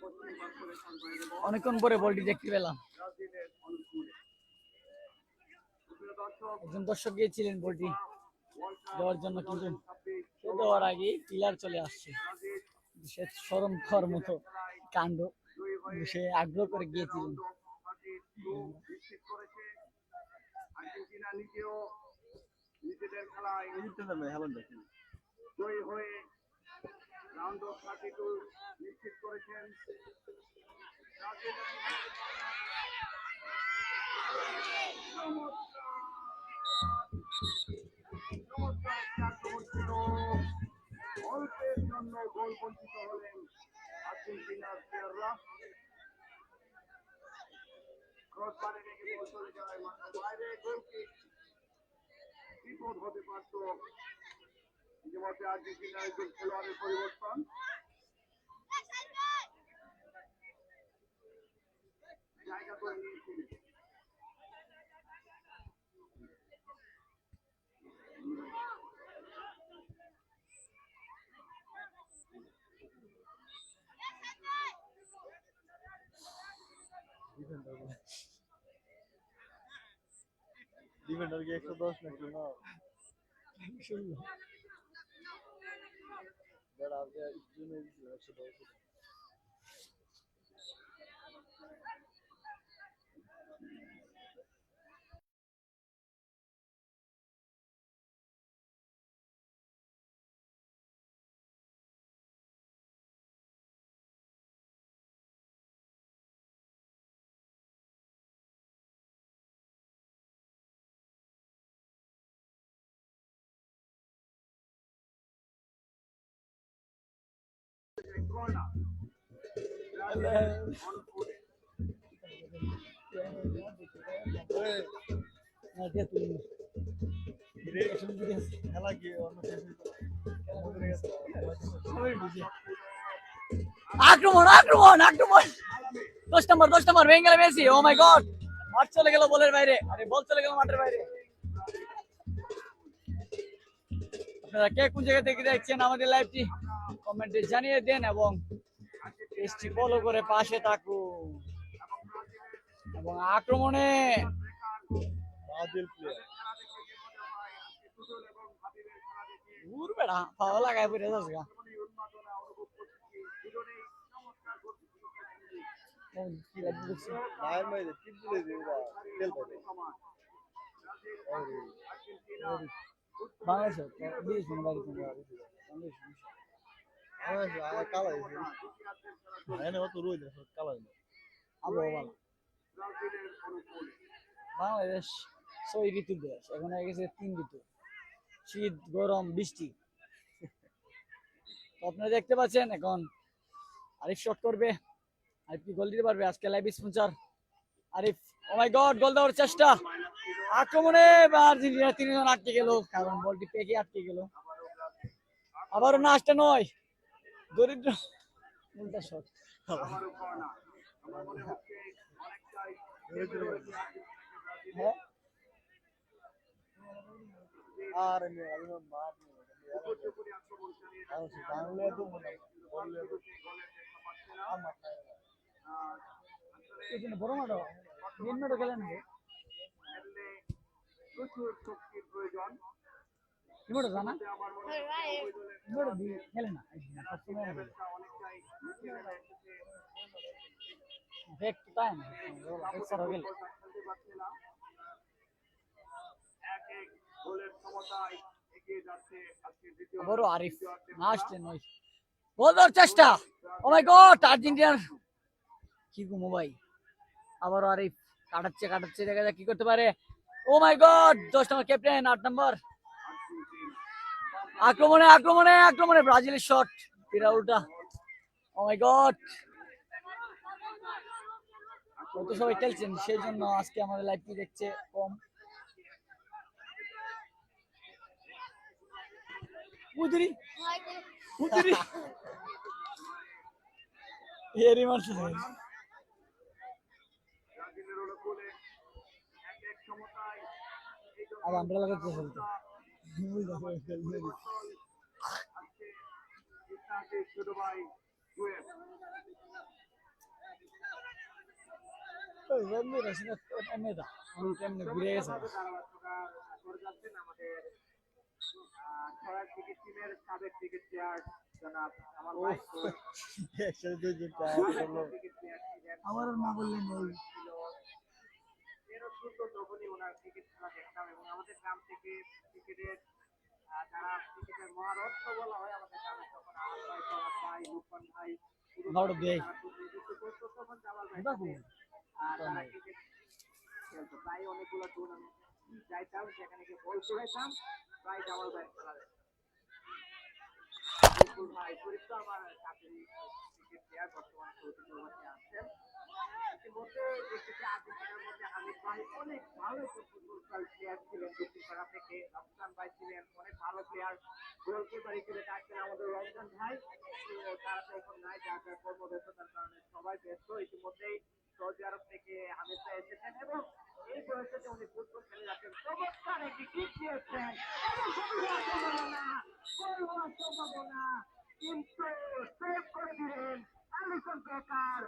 পশ্চিম কর্পোরেশন বাইরে বল অনেকক্ষণ পরে বলটি দেখতে পেলাম। ব্রাজিলের অনুকূলে। সুপ্রিয় দর্শক, একজন দর্শক গিয়েছিলেন বলটি ওয়ার্ল্ড কাপ দেওয়ার জন্য, কিন্তু 2026 সে দেওয়ার আগে পিলার চলে আসছে। ব্রাজিল সে শরম খাওয়ার মতো খেলায় কাণ্ড, জয়ী হয়ে সে আগ্রহ করে গিয়েছিলেন। রাউন্ড অফ 32 নিশ্চিত করেছে। আর্জেন্টিনা নিজেও নিজেদের খেলায় জয়ী হয়ে রাউন্ড অফ 32 নিশ্চিত করেছেন। চমৎকার একটা আক্রমণ ছিল। অল্পের জন্য গোল বঞ্চিত হলেন আর্জেন্টিনার প্লেয়াররা। ক্রসবারে রেখে বল চলে যায় মাঠের বাইরে। গোলকিক বিপদ হতে পারত। ইতিমধ্যে আর্জেন্টিনার একজন খেলোয়াড়ের পরিবর্তন। জায়গা করে নিয়েছিলেন। ডিফেন্ডার কি 110 নাকি না? যারা আগে জুনে দিছিল 110। কর্নার ব্রাজিলের অনুকূলে। খেলা কি অন্য আক্রমণ আক্রমণ আক্রমণ! 10 নম্বর ভেঙে গেল মেসি। ও মাই গড, মাঠ চলে গেল বলের বাইরে। আরে বল চলে গেল মাঠের বাইরে। আপনারা কে কোন জায়গা থেকে দেখছেন আমাদের লাইভটি কমেন্টে জানিয়ে দেন এবং পেজটি ফলো করে পাশে থাকুন। এবং আক্রমণে ব্রাজিল প্লেয়ার দূর বেড়া পাওয়া লাগায় পড়ে যাচ্ছে গা। কি লাগবে দেখছি? মায়ের মাইরে টিপ দিলে দিবা খেল পাবে। বাংলাদেশে বিদেশ মানে বাইরে থেকে আমার কালা হইছে। এনে অত রই না কালা হইছে। আবহাওয়া ভালো। বাংলাদেশ 6 ঋতুর দেশ, এখন হয়ে গেছে 3 ঋতু, শীত গরম বৃষ্টি। তো আপনারা দেখতে পাচ্ছেন এখন আরিফ শট করবে। আরিফ কি গোল দিতে পারবে? আজকে live sponsor Arif. O my god, গোল দেওয়ার চেষ্টা। আক্রমণে আর্জেন্টিনা 3 জন আটকে গেল, কারণ বলটি পেকে আটকে গেল। আবারও না, আসতে নয়, দরিদ্র উল্টা শট। হ্যাঁ আর আমি মার আর বাংলা তো মনে বললে আমার এই জন্য বড় মাঠও মেন মাঠও খেলেন। প্রচুর শক্তির প্রয়োজন। ইমোটা জানা আমার মনে হয় রায় ইমোটা দিয়ে খেলে না সবসময় লেভেলটা অনেকটাই নিচে নেমে এসেছে। ব্যাক টাইম এক্সট্রা হয়ে গেল খেলতে পারছে না। এক এক গোলের সমতায় এগিয়ে যাচ্ছে আজকে দ্বিতীয় বড় আরিফ না আসলে নয় বলার চেষ্টা ও মাই গড আর্জেন্টিনার কি গো ভাই আবারও আরিফ কাটাচ্ছে দেখা যাক কি করতে পারে ও মাই গড 10 নম্বর ক্যাপ্টেন 8 নম্বর আক্রমণে ব্রাজিলের শট পিরাউলটা ও মাই গড কত সবাই খেলছেন সেই জন্য আজকে আমাদের লাইভটি দেখছে কম উদরি এরি মারছে ব্রাজিলের অনুকূলে এক এক সমতায় আর আমরা লাগাতে চলতে আজকে ইতিহাসে ছোট ভাই জুয়েল ওই এমনি রাশিনা এমনি দা আমি এমনি ঘুরে গেছে করে যাচ্ছেন আমাদের খেলার ক্রিকেট টিমের সাবেক ক্রিকেট প্লেয়ার জনাব আমার ভাই ক্রিকেট প্লেয়ার ছিলেন আমার না বললেন ওই ছিল এরও সুন্দর তখনই ওনার ক্রিকেট খেলা দেখতাম এবং আমাদের গ্রাম থেকে ক্রিকেটের যারা ক্রিকেটের মহারত্ন বলা হয় আমাদের গ্রামে তখন আমার ভাই পরাগ ভাই লুকমান ভাই নড় দেই তখন জামাল ভাই দেখো তারা ক্রিকেট খেলতো প্রায় অনেকগুলো টুর্নামেন্ট যাইতাম সেখানে গিয়ে বল করেতাম প্রায় জামাল ভাই খেলা বিপুল ভাই শরীফ তো আমার চাকরি ক্রিকেট প্লেয়ার বর্তমানে সৌদি প্রবাসী আছেন ইতিমধ্যে দেখতেছি আর্জেন্টিনার মধ্যে হামিদ ভাই অনেক ভালো একজন ফুটবল প্লেয়ার ছিলেন দক্ষিণ পাড়া থেকে রমজান ভাই ছিলেন অনেক ভালো প্লেয়ার গোলকিপার হিসেবে থাকতেন আমাদের রমজান ভাই তো তারা তো এখন নাই যার যার কর্মব্যস্ততার কারণে সবাই ব্যস্ত ইতিমধ্যেই সৌদি আরব থেকে হামিদ ভাই এসেছেন এবং এই বয়সে যে উনি ফুটবল খেলে যাচ্ছেন চমৎকার একটি কিক দিয়েছেন সম্ভাবনা কিন্তু সেভ করে দিলেন অ্যালিসন বেকার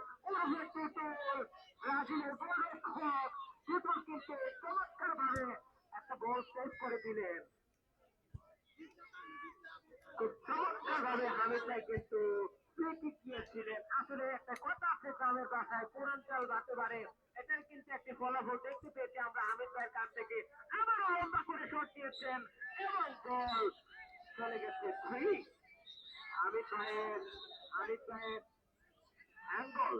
ব্রাজিলের গোলরক্ষক টুটল কিন্তু চমৎকার ভাবে একটা বল সেভ করে দিলেন খুব চমৎকার ভাবে হামিদ ভাই কিন্তু ফ্রি কিক দিয়েছিলেন আসলে একটা কথা আছে গ্রামের বাসায় পুরাঞ্চল বাতে পারে এটার কিন্তু একটি ফলাফল দেখতে পেয়েছি আমরা হামিদ ভাইয়ের কাছ থেকে আবারও লম্বা করে শট দিয়েছেন এবং গোল চলে গেছে ফ্রি হামিদ ভাইয়ের হ্যান্ডবল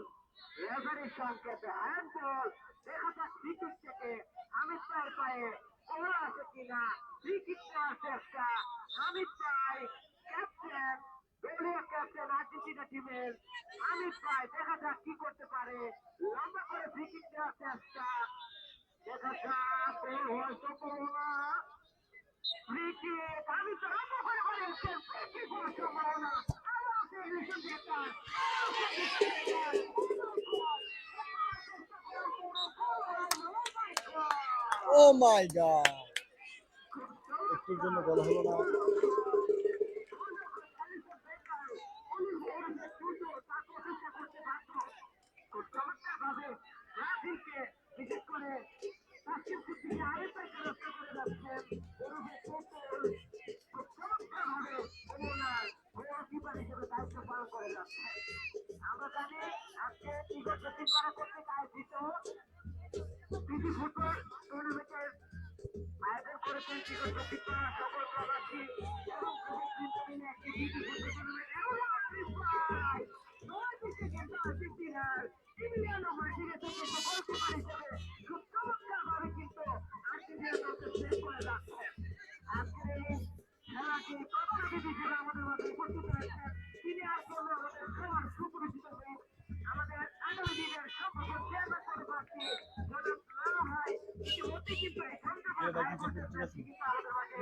রেফারির সংকেতে হ্যান্ডবল দেখা যাক ফ্রি কিক থেকে হামিদ ভাইয়ের পায়ে গোল আছে কিনা ফ্রি কিক নেওয়ার চেষ্টা হামিদ ভাই ক্যাপ্টেন দলীয় ক্যাপ্টেন আর্জেন্টিনা টিমের হামিদ ভাই দেখা যাক কি করতে পারে লম্বা করে ফ্রি কিক নেওয়ার চেষ্টা দেখা যাক গোল হওয়ার সম্ভাবনা ফ্রি কিক হামিদ ভাই লম্বা করে করেছেন ফ্রি কিক হওয়ার সম্ভাবনা আরো আছে রিশন বেকার ও মাই গড একটুর জন্য বলা হলো না বিশেষ করে আমরা জানি আজকে টিকেট বুকিং করা করতে আয়োজিত পিজি ফুটবল টুর্নামেন্টের আয়োজন করেছেন টিকেট বুকিং করা সকল প্রবাসী এবং মিলে একটি পিজি ফুটবল আর্জেন্টিনার ইমিলিয়ানো মার্টিনেজ গোলকিপার হিসেবে খুব চমৎকারভাবে কিন্তু আর্জেন্টিনার দলকে সেভ করে যাচ্ছে আজকের এই খেলাটি প্রতিনিধি হিসেবে আমাদের মাঝে উপস্থিত রয়েছেন তিনি আসলে আমাদের সবার সুপরিচিত মুখ আমাদের আগামী দিনের সম্ভাব্য চেয়ারম্যান পদপ্রার্থী জনাব লালু ভাই ইতিমধ্যে কিন্তু এই সংখ্যাটা আমাদের মাঝে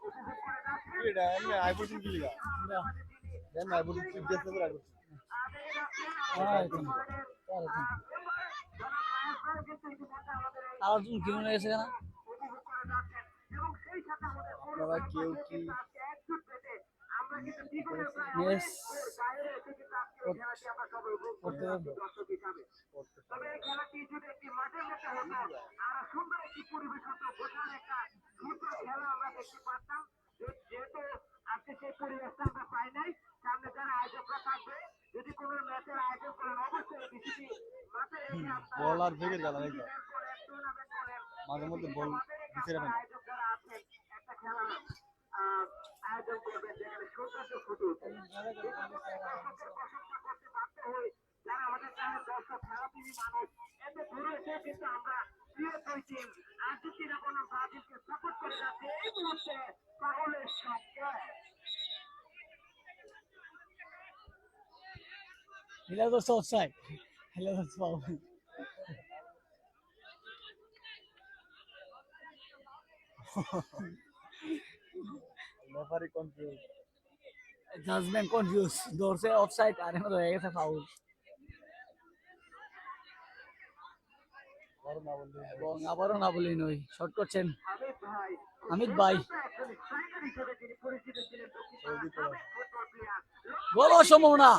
উপভোগ করে যাচ্ছেন এটা এমনি আইফোন কি লিগা দেন আইফোন কি দিতে পারে আর তুমি কি মনে গেছে না আপনারা কেউ কি ইয়েস করতে পারবো তবে এই খেলাটি যদি একটি মাঠের মধ্যে হতো আর সুন্দর একটি পরিবেশ হতো বোঝার একটা দেখতে পারতাম। যেহেতু আজকে সেই পরিবেশটা আমরা পাই নাই, সামনে যারা আয়োজকরা থাকবে যদি কোনো ম্যাচের আয়োজন করেন অবশ্যই বিষয়টি মাথায় রেখে আপনারা বল আর ফেকের খেলা নাকি টুর্নামেন্ট করেন। মাঝে মধ্যে বল দিতে আপনারা আয়োজক যারা আছেন একটা খেলা আহ, আয়োজন করবেন যেখানে সৌন্দর্য ফুটে উঠে। দর্শকের প্রশংসা করতে বাধ্য হই যারা আমাদের গ্রামের দর্শক খেলাপ্রেমী মানুষ। এতে দূরে এসে কিন্তু আমরা প্রিয় দুই টিম আর্জেন্টিনা বনাম ব্রাজিলকে সাপোর্ট করে যাচ্ছে এই মুহূর্তে পাগলের সঙ্গে। Milados offside. Milados foul. Referee confuse Judgment confused. ধরছে offside আর এখন হয়ে গেছে foul. এবং আবারও না বলি নই শট করছেন হামিদ ভাই। গোল হওয়ার সম্ভাবনা।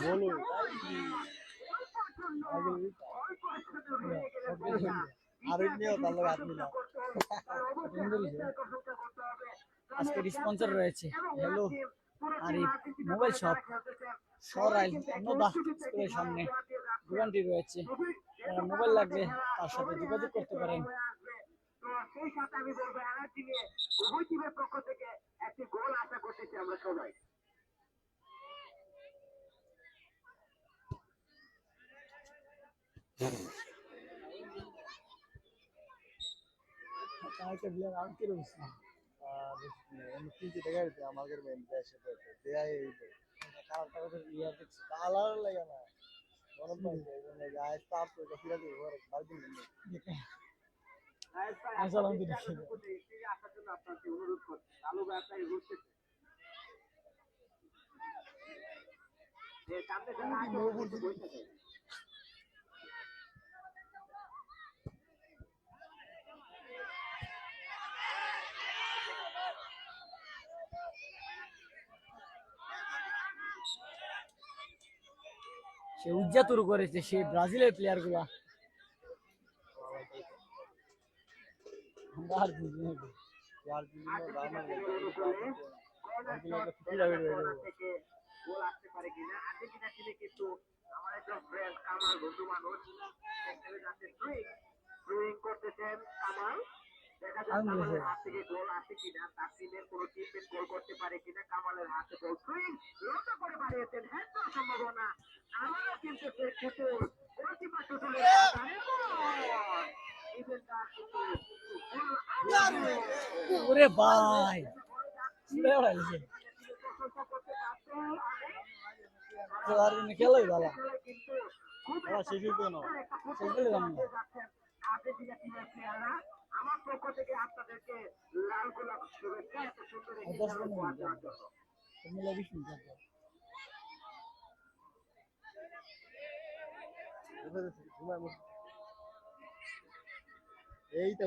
আরো নিয়েও তার লগে হাত মিলা আজকে স্পন্সর রয়েছে hello Arif mobile shop Sarail নদা স্কুলের সামনে দোকানটি রয়েছে। মোবাইল লাগলে তার সাথে যোগাযোগ করতে পারেন। সেই সাথে আমি বলবো এনার্জি নিয়ে উভয় টিমের পক্ষ থেকে একটি গোল আশা করতেছি আমরা সবাই। একটা প্লেয়ার আউট করে দিচ্ছে। তিনটে টাকা দিতে আমাদের মেন দেশে দেয়া এই কালার লাগে না গরম পাইছে আজ তাপ তো ফিরা দিব বালতি আসলে আমি দেখি আসার জন্য আপনাকে অনুরোধ করছি। আলু ব্যবসায়ী ঘুরতেছে সামনে যারা আছে বসে থাকে। সে উজ্জাতুর করেছে সে ব্রাজিলের প্লেয়ার গুলা। আমরা আর বুঝি না থেকে গোল আসতে পারে কিনা। আর্জেন্টিনা টিমে কিন্তু আমার একজন ফ্রেন্ড কামাল বন্ধু মানুষ ড্রয়িং করতেছেন কামাল। দেখা যাক কামালের হাত থেকে গোল আসে কিনা, তার টিমের কোনো টিমমেট গোল করতে পারে কিনা। কামালের হাতে গোল সুইং লম্বা করে বাড়িয়েছেন, হ্যাঁ সম্ভাবনা আমারও কিন্তু সে টুটুল গোলকিপার টুটুলের ওরে ভাই খেলোই ভালো শেষ হইতো না আমার পক্ষ থেকে আপনাদেরকে লাল গোলাপ শুভেচ্ছা। এত সুন্দর এই তো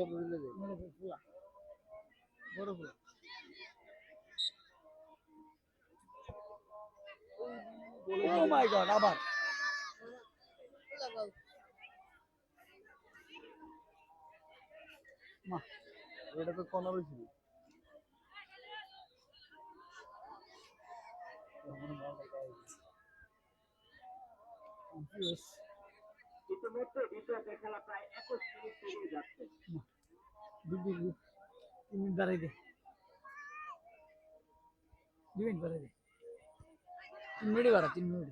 ও মাই গড আবার এটা তো কর্নার হয়েছিল ইতিমধ্যে দ্বিতীয় খেলা প্রায় 21 মিনিট পেরিয়ে যাচ্ছে। 3 মিনিট বাড়াই দে 2 মিনিট বাড়াই দে 3 মিনিট বাড়া 3 মিনিট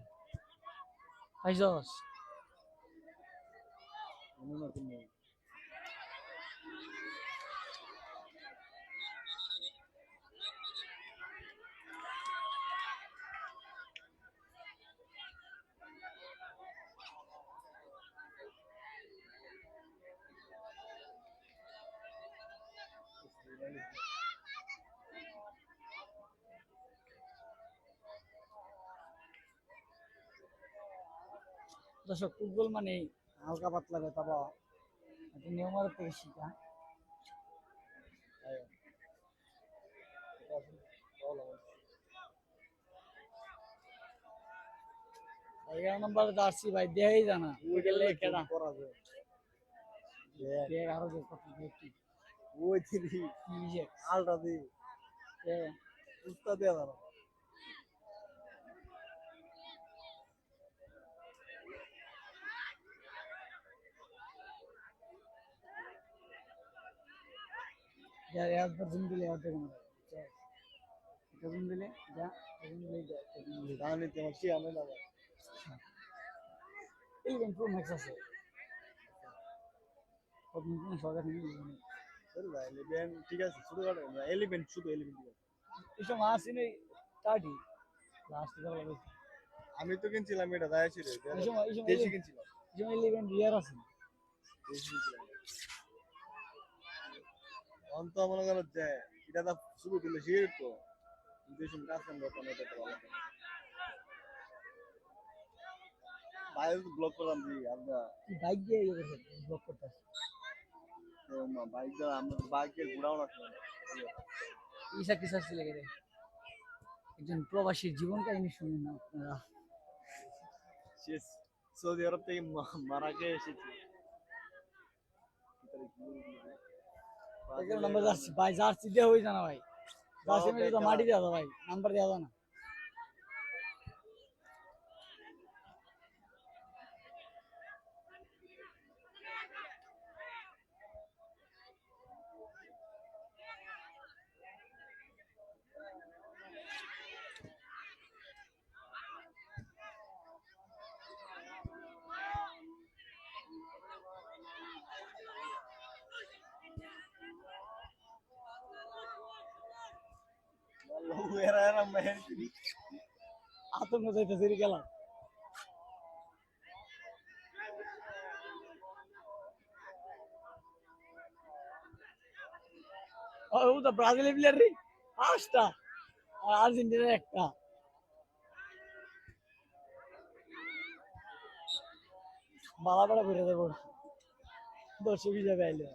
আইসস দর্শক ফুটবল মানে হালকা পাতলা ব্যথা পাওয়া এটা নিয়মের থেকে শিখা। 11 নম্বর জার্সি ভাই দেই জানা ওই গেলে কেডা করা যায় কে আরো কত দেখি ওই থ্রি নিজে আলটা দি উস্তাদ দেয়া দাঁড়া यार यार पर जिम दिले यार देखो এটা জিম দিলে যা জিম দিলে যা দাঁড়ানি তোমার কি আমি না এই প্রো ম্যাক্স আছে কত মিনিট সরকার নিয়ে ভাই 11 ঠিক আছে শুরু করে 11 শুধু 11 ঠিক আছে এসব আসি নেই কাটি লাস্ট করা লাগে আমি তো কিনছিলাম এটা দায় ছিল এই দেশি কিনছিলাম 11 ইয়ার আছে দেশি কিনছিলাম অন্ত মনে করো যে এটা তো শুরু দিলে শির তো দেশি কাজ করতে হবে এটা তো ভালো বাইরে ব্লক করলাম জি আমরা বাইক দিয়ে ব্লক করতে বাইক দ্বারা আমরা বাইকের ঘোরাও না ঈশা কিসা ছিল রে একজন প্রবাসী জীবন কাহিনী শুনুন না আপনারা সে সৌদি আরব থেকে মারা গিয়ে এসেছে এখানে নাম্বার যাচ্ছে ভাই জার্সি দিয়ে হই জানা ভাই জার্সি মে তো মাটি দেওয়া ভাই নাম্বার দেওয়া না era মেহের আতঙ্ক যাইতেছে রে গেলাম ও তো ব্রাজিল প্লেয়ার রে পাঁচটা আর আর্জেন্টিনার একটা বালা বালা করে দেবো দর্শকই যাবে আইলে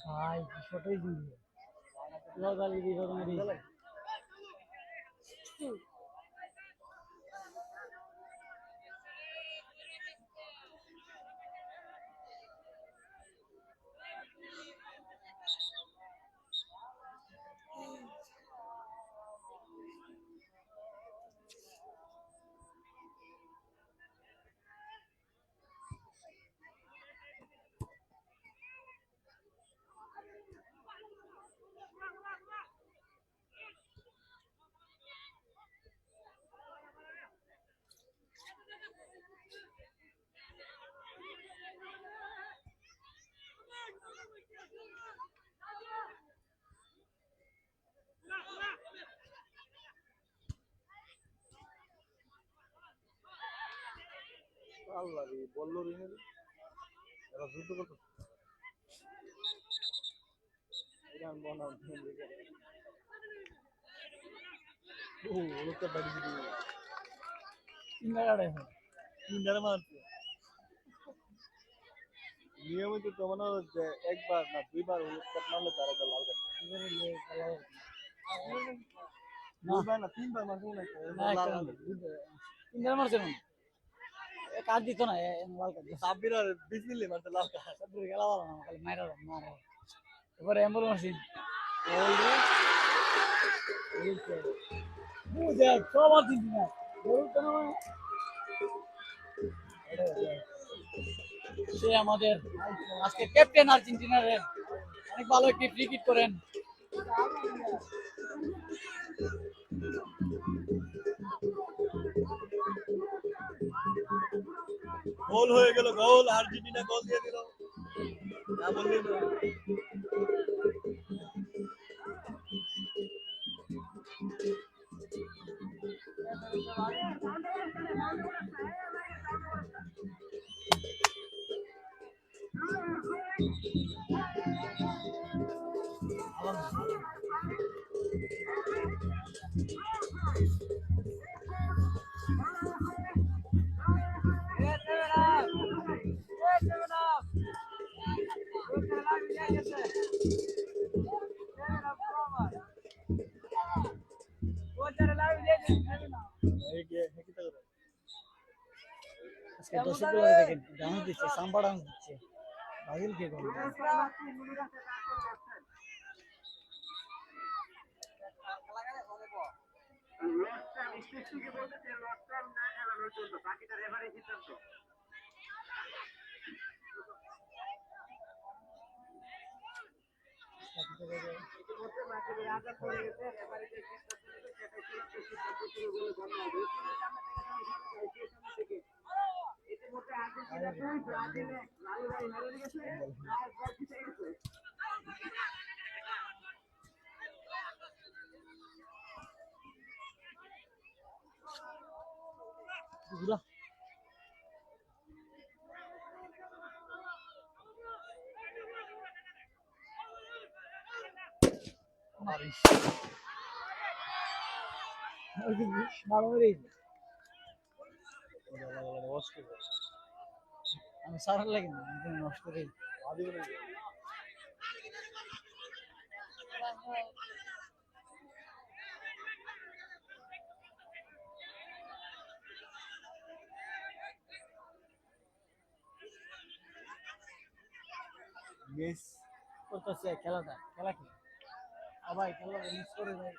ভাই ছোটই দিন লগালি দিও মেরি আল্লাহ রে বললো রে এরা যুদ্ধ করতে ইরান বনাম ও লোকটা বাড়ি দিদি তিনটা মারছে নিয়মিত তো মনে হচ্ছে একবার না দুইবার হলুদ কাপ মারলে তার একটা লাল কাপ দুইবার না তিনবার মারছে মনে হয় তিনবার মারছে না কাট দিত না লাল কাট সাব্বির আর বিসমিল্লাহ মারছে লাল কাপ সাব্বির গেলা ভালো না খালি মাইরা মারা এবারে এম্বুল মারছি বুঝে সবার দিন না বলুন কেন সে আমাদের আজকে ক্যাপ্টেন আর্জেন্টিনার অনেক ভালো একটি ফ্রি কিক করেন গোল হয়ে গেল, গোল, আর্জেন্টিনা গোল দিয়ে দিল। না বললেই তো। এই যে কি তো করে। আজকে দর্শকগুলো দেখেন ডান্স দিচ্ছে, সাম্বা ডান্স দিচ্ছে। ব্রাজিল কে গোল আমি সারা লাগে না, আমি নষ্ট করি। মিস করতেছে খেলাটা, খেলা কি ভাই, খেলা মিস করে ভাই।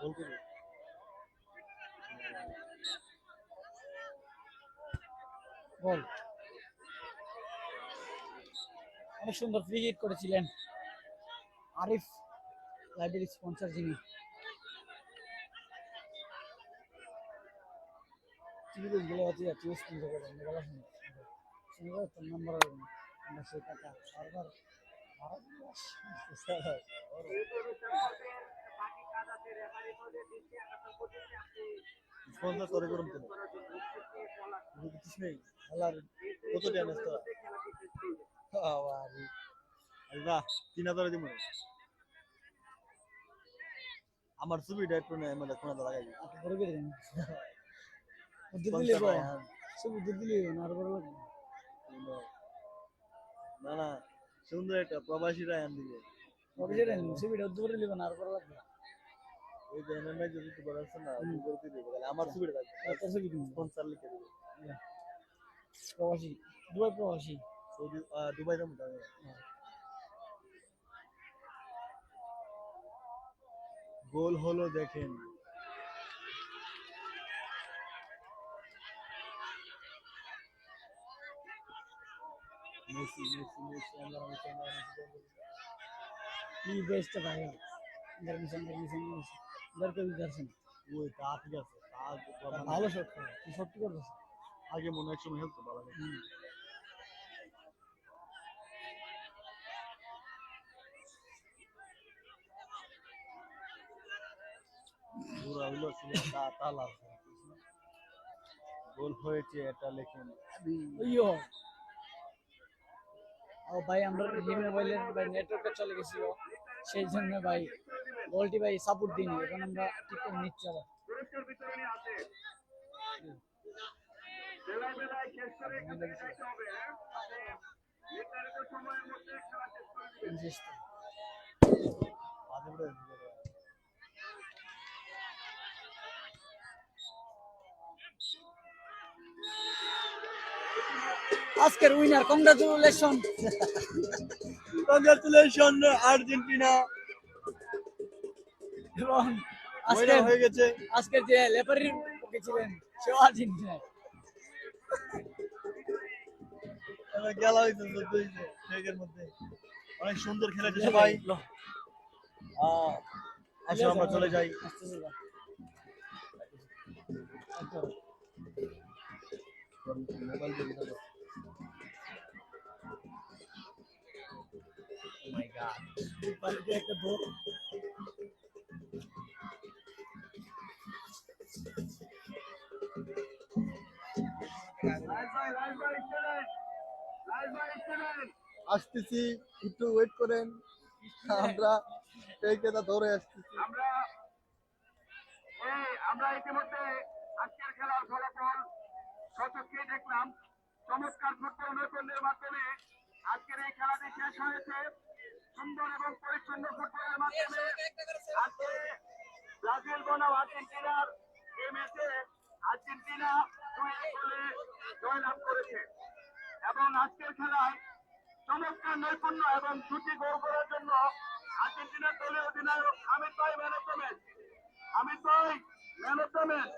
গোল করে। গোল অনেক সুন্দর ফ্রি হিট করেছিলেন আরিফ, লাইব্রেরি স্পন্সর যিনি। টিভিতে গেলে আছে টিভি স্পন্সর করেন গেলা শুনে তো নাম্বার আমরা সেই টাকা বারবার স্পন্সর করে করুন তো। বুঝছিস নেই খেলার কত ড্যামেজ তো। আল্লাহ 3000 দিব। আমার ছবিটা একটু নেই, মানে কোনা লাগাই দিই। আপনি করে দিলেন দিলে ভাই সব দিলে আর বড় লাগে না না, সুন্দর একটা প্রবাসীরা আন দিবে। অবশ্যই দেন ছবিটা দূরে নেবেন আর বড় লাগবে। ওই যে এমএমআই যদি একটু বড় আছে না, করে দিবে। তাহলে আমার ছবিটা লাগবে, এত ছবি দিন স্পন্সর লিখে দিবে। প্রবাসী, দুবাই প্রবাসী। সৌদি দুবাই যাবো তাহলে। গোল হলো দেখেন। মেসি মেসি মেসি আমরা কি বেস্ট ভাই ইন্টার মিশন ইন্টার কে দর্শন ওই তা ঠিক আছে, তা ভালো শট করে কি শট করতেছে আগে মনে হয় সময় হেলতো ভালো লাগে। পুরা হইলো তা তালা গোল হয়েছে এটা লেখেন। ওইও ও ভাই আমরা এই মোবাইলের ভাই নেটওয়ার্কটা চলে গেছিল, সেই জন্য ভাই গোলটি ভাই সাপোর্ট দিইনি, এখন আমরা ঠিক করে নিচ্ছি আবার। আজকের উইনার কংগ্রাচুলেশন। কংগ্রাচুলেশন আর্জেন্টিনা, এবং আজকে হয়ে গেছে। আজকের যে লেফারি ছিলেন সেও আর্জেন্টিনা। খেলা হয়েছে এর মধ্যে অনেক সুন্দর খেলেছে সবাই। আসো আমরা চলে যাই। মোবাইল দিয়ে দিতে হবে। আসতেছি, একটু ওয়েট করেন, আমরা এই কেদা ধরে আসতেছি। আমরা ইতিমধ্যে আজকের খেলার ফলাফল সচক্ষে দেখলাম। চমৎকার ফুটবল নৈপুণ্যের মাধ্যমে আজকের এই খেলাটি শেষ হয়েছে। সুন্দর এবং পরিচ্ছন্ন ফুটবলের মাধ্যমে আজকে ব্রাজিল বনাম আর্জেন্টিনার এই ম্যাচে আর্জেন্টিনা 2-1 গোলে জয়লাভ করেছে এবং আজকের খেলায় চমৎকার নৈপুণ্য এবং দুটি গোল করার জন্য আর্জেন্টিনার দলের অধিনায়ক হামিদ ভাই man of the match. Hamid ভাই ম্যান অফ দ্য ম্যাচ।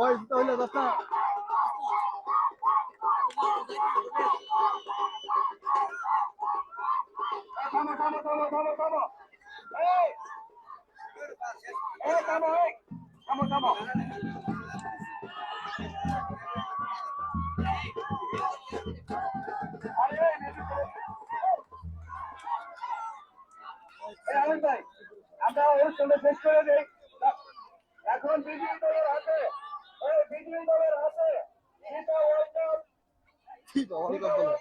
ওই তাহলে দাদা থামো থামো থামো থামো থামো এই এই থামো এই থামো থামো আরে আমিন ভাই আমরা অনুষ্ঠানটা শেষ করে দেই। এখন বিজয়ী দলের হাতে বিজয়ী দলের হাতে ফিফা ওয়ার্ল্ড কাপ কি বাবা বলে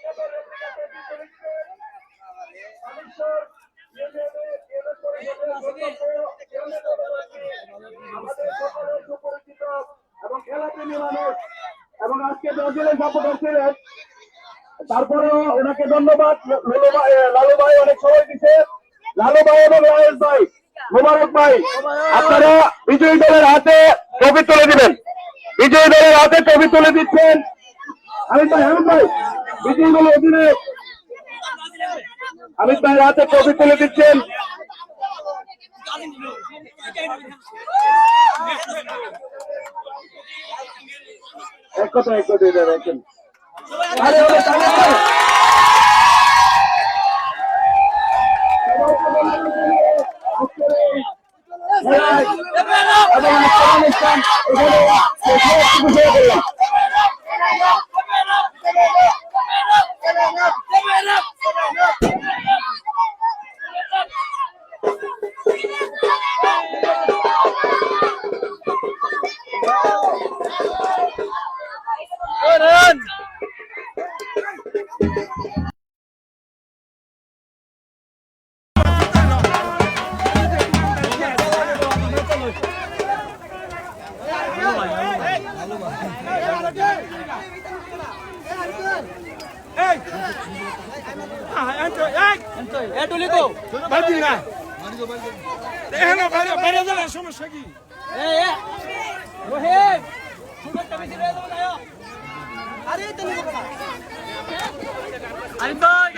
এবং খেলাপ্রেমী মানুষ এবং আজকে ব্রাজিলের সাপোর্টার ছিলেন। তারপরেও ওনাকে ধন্যবাদ। লালু ভাই অনেক সময় দিচ্ছে। লালু ভাই এবং রায়েশ ভাই, মোবারক ভাই, আপনারা বিজয়ী দলের হাতে ট্রফি তুলে দিবেন। বিজয়ী দলের হাতে ট্রফি তুলে দিচ্ছেন হামিদ ভাই বিজয়ী দলের অধিনায়ক হামিদ ভাইয়ের হাতে ট্রফি তুলে দিচ্ছেন। এক কথা দেখেন। আরে সমস্যা কি আরে ভাই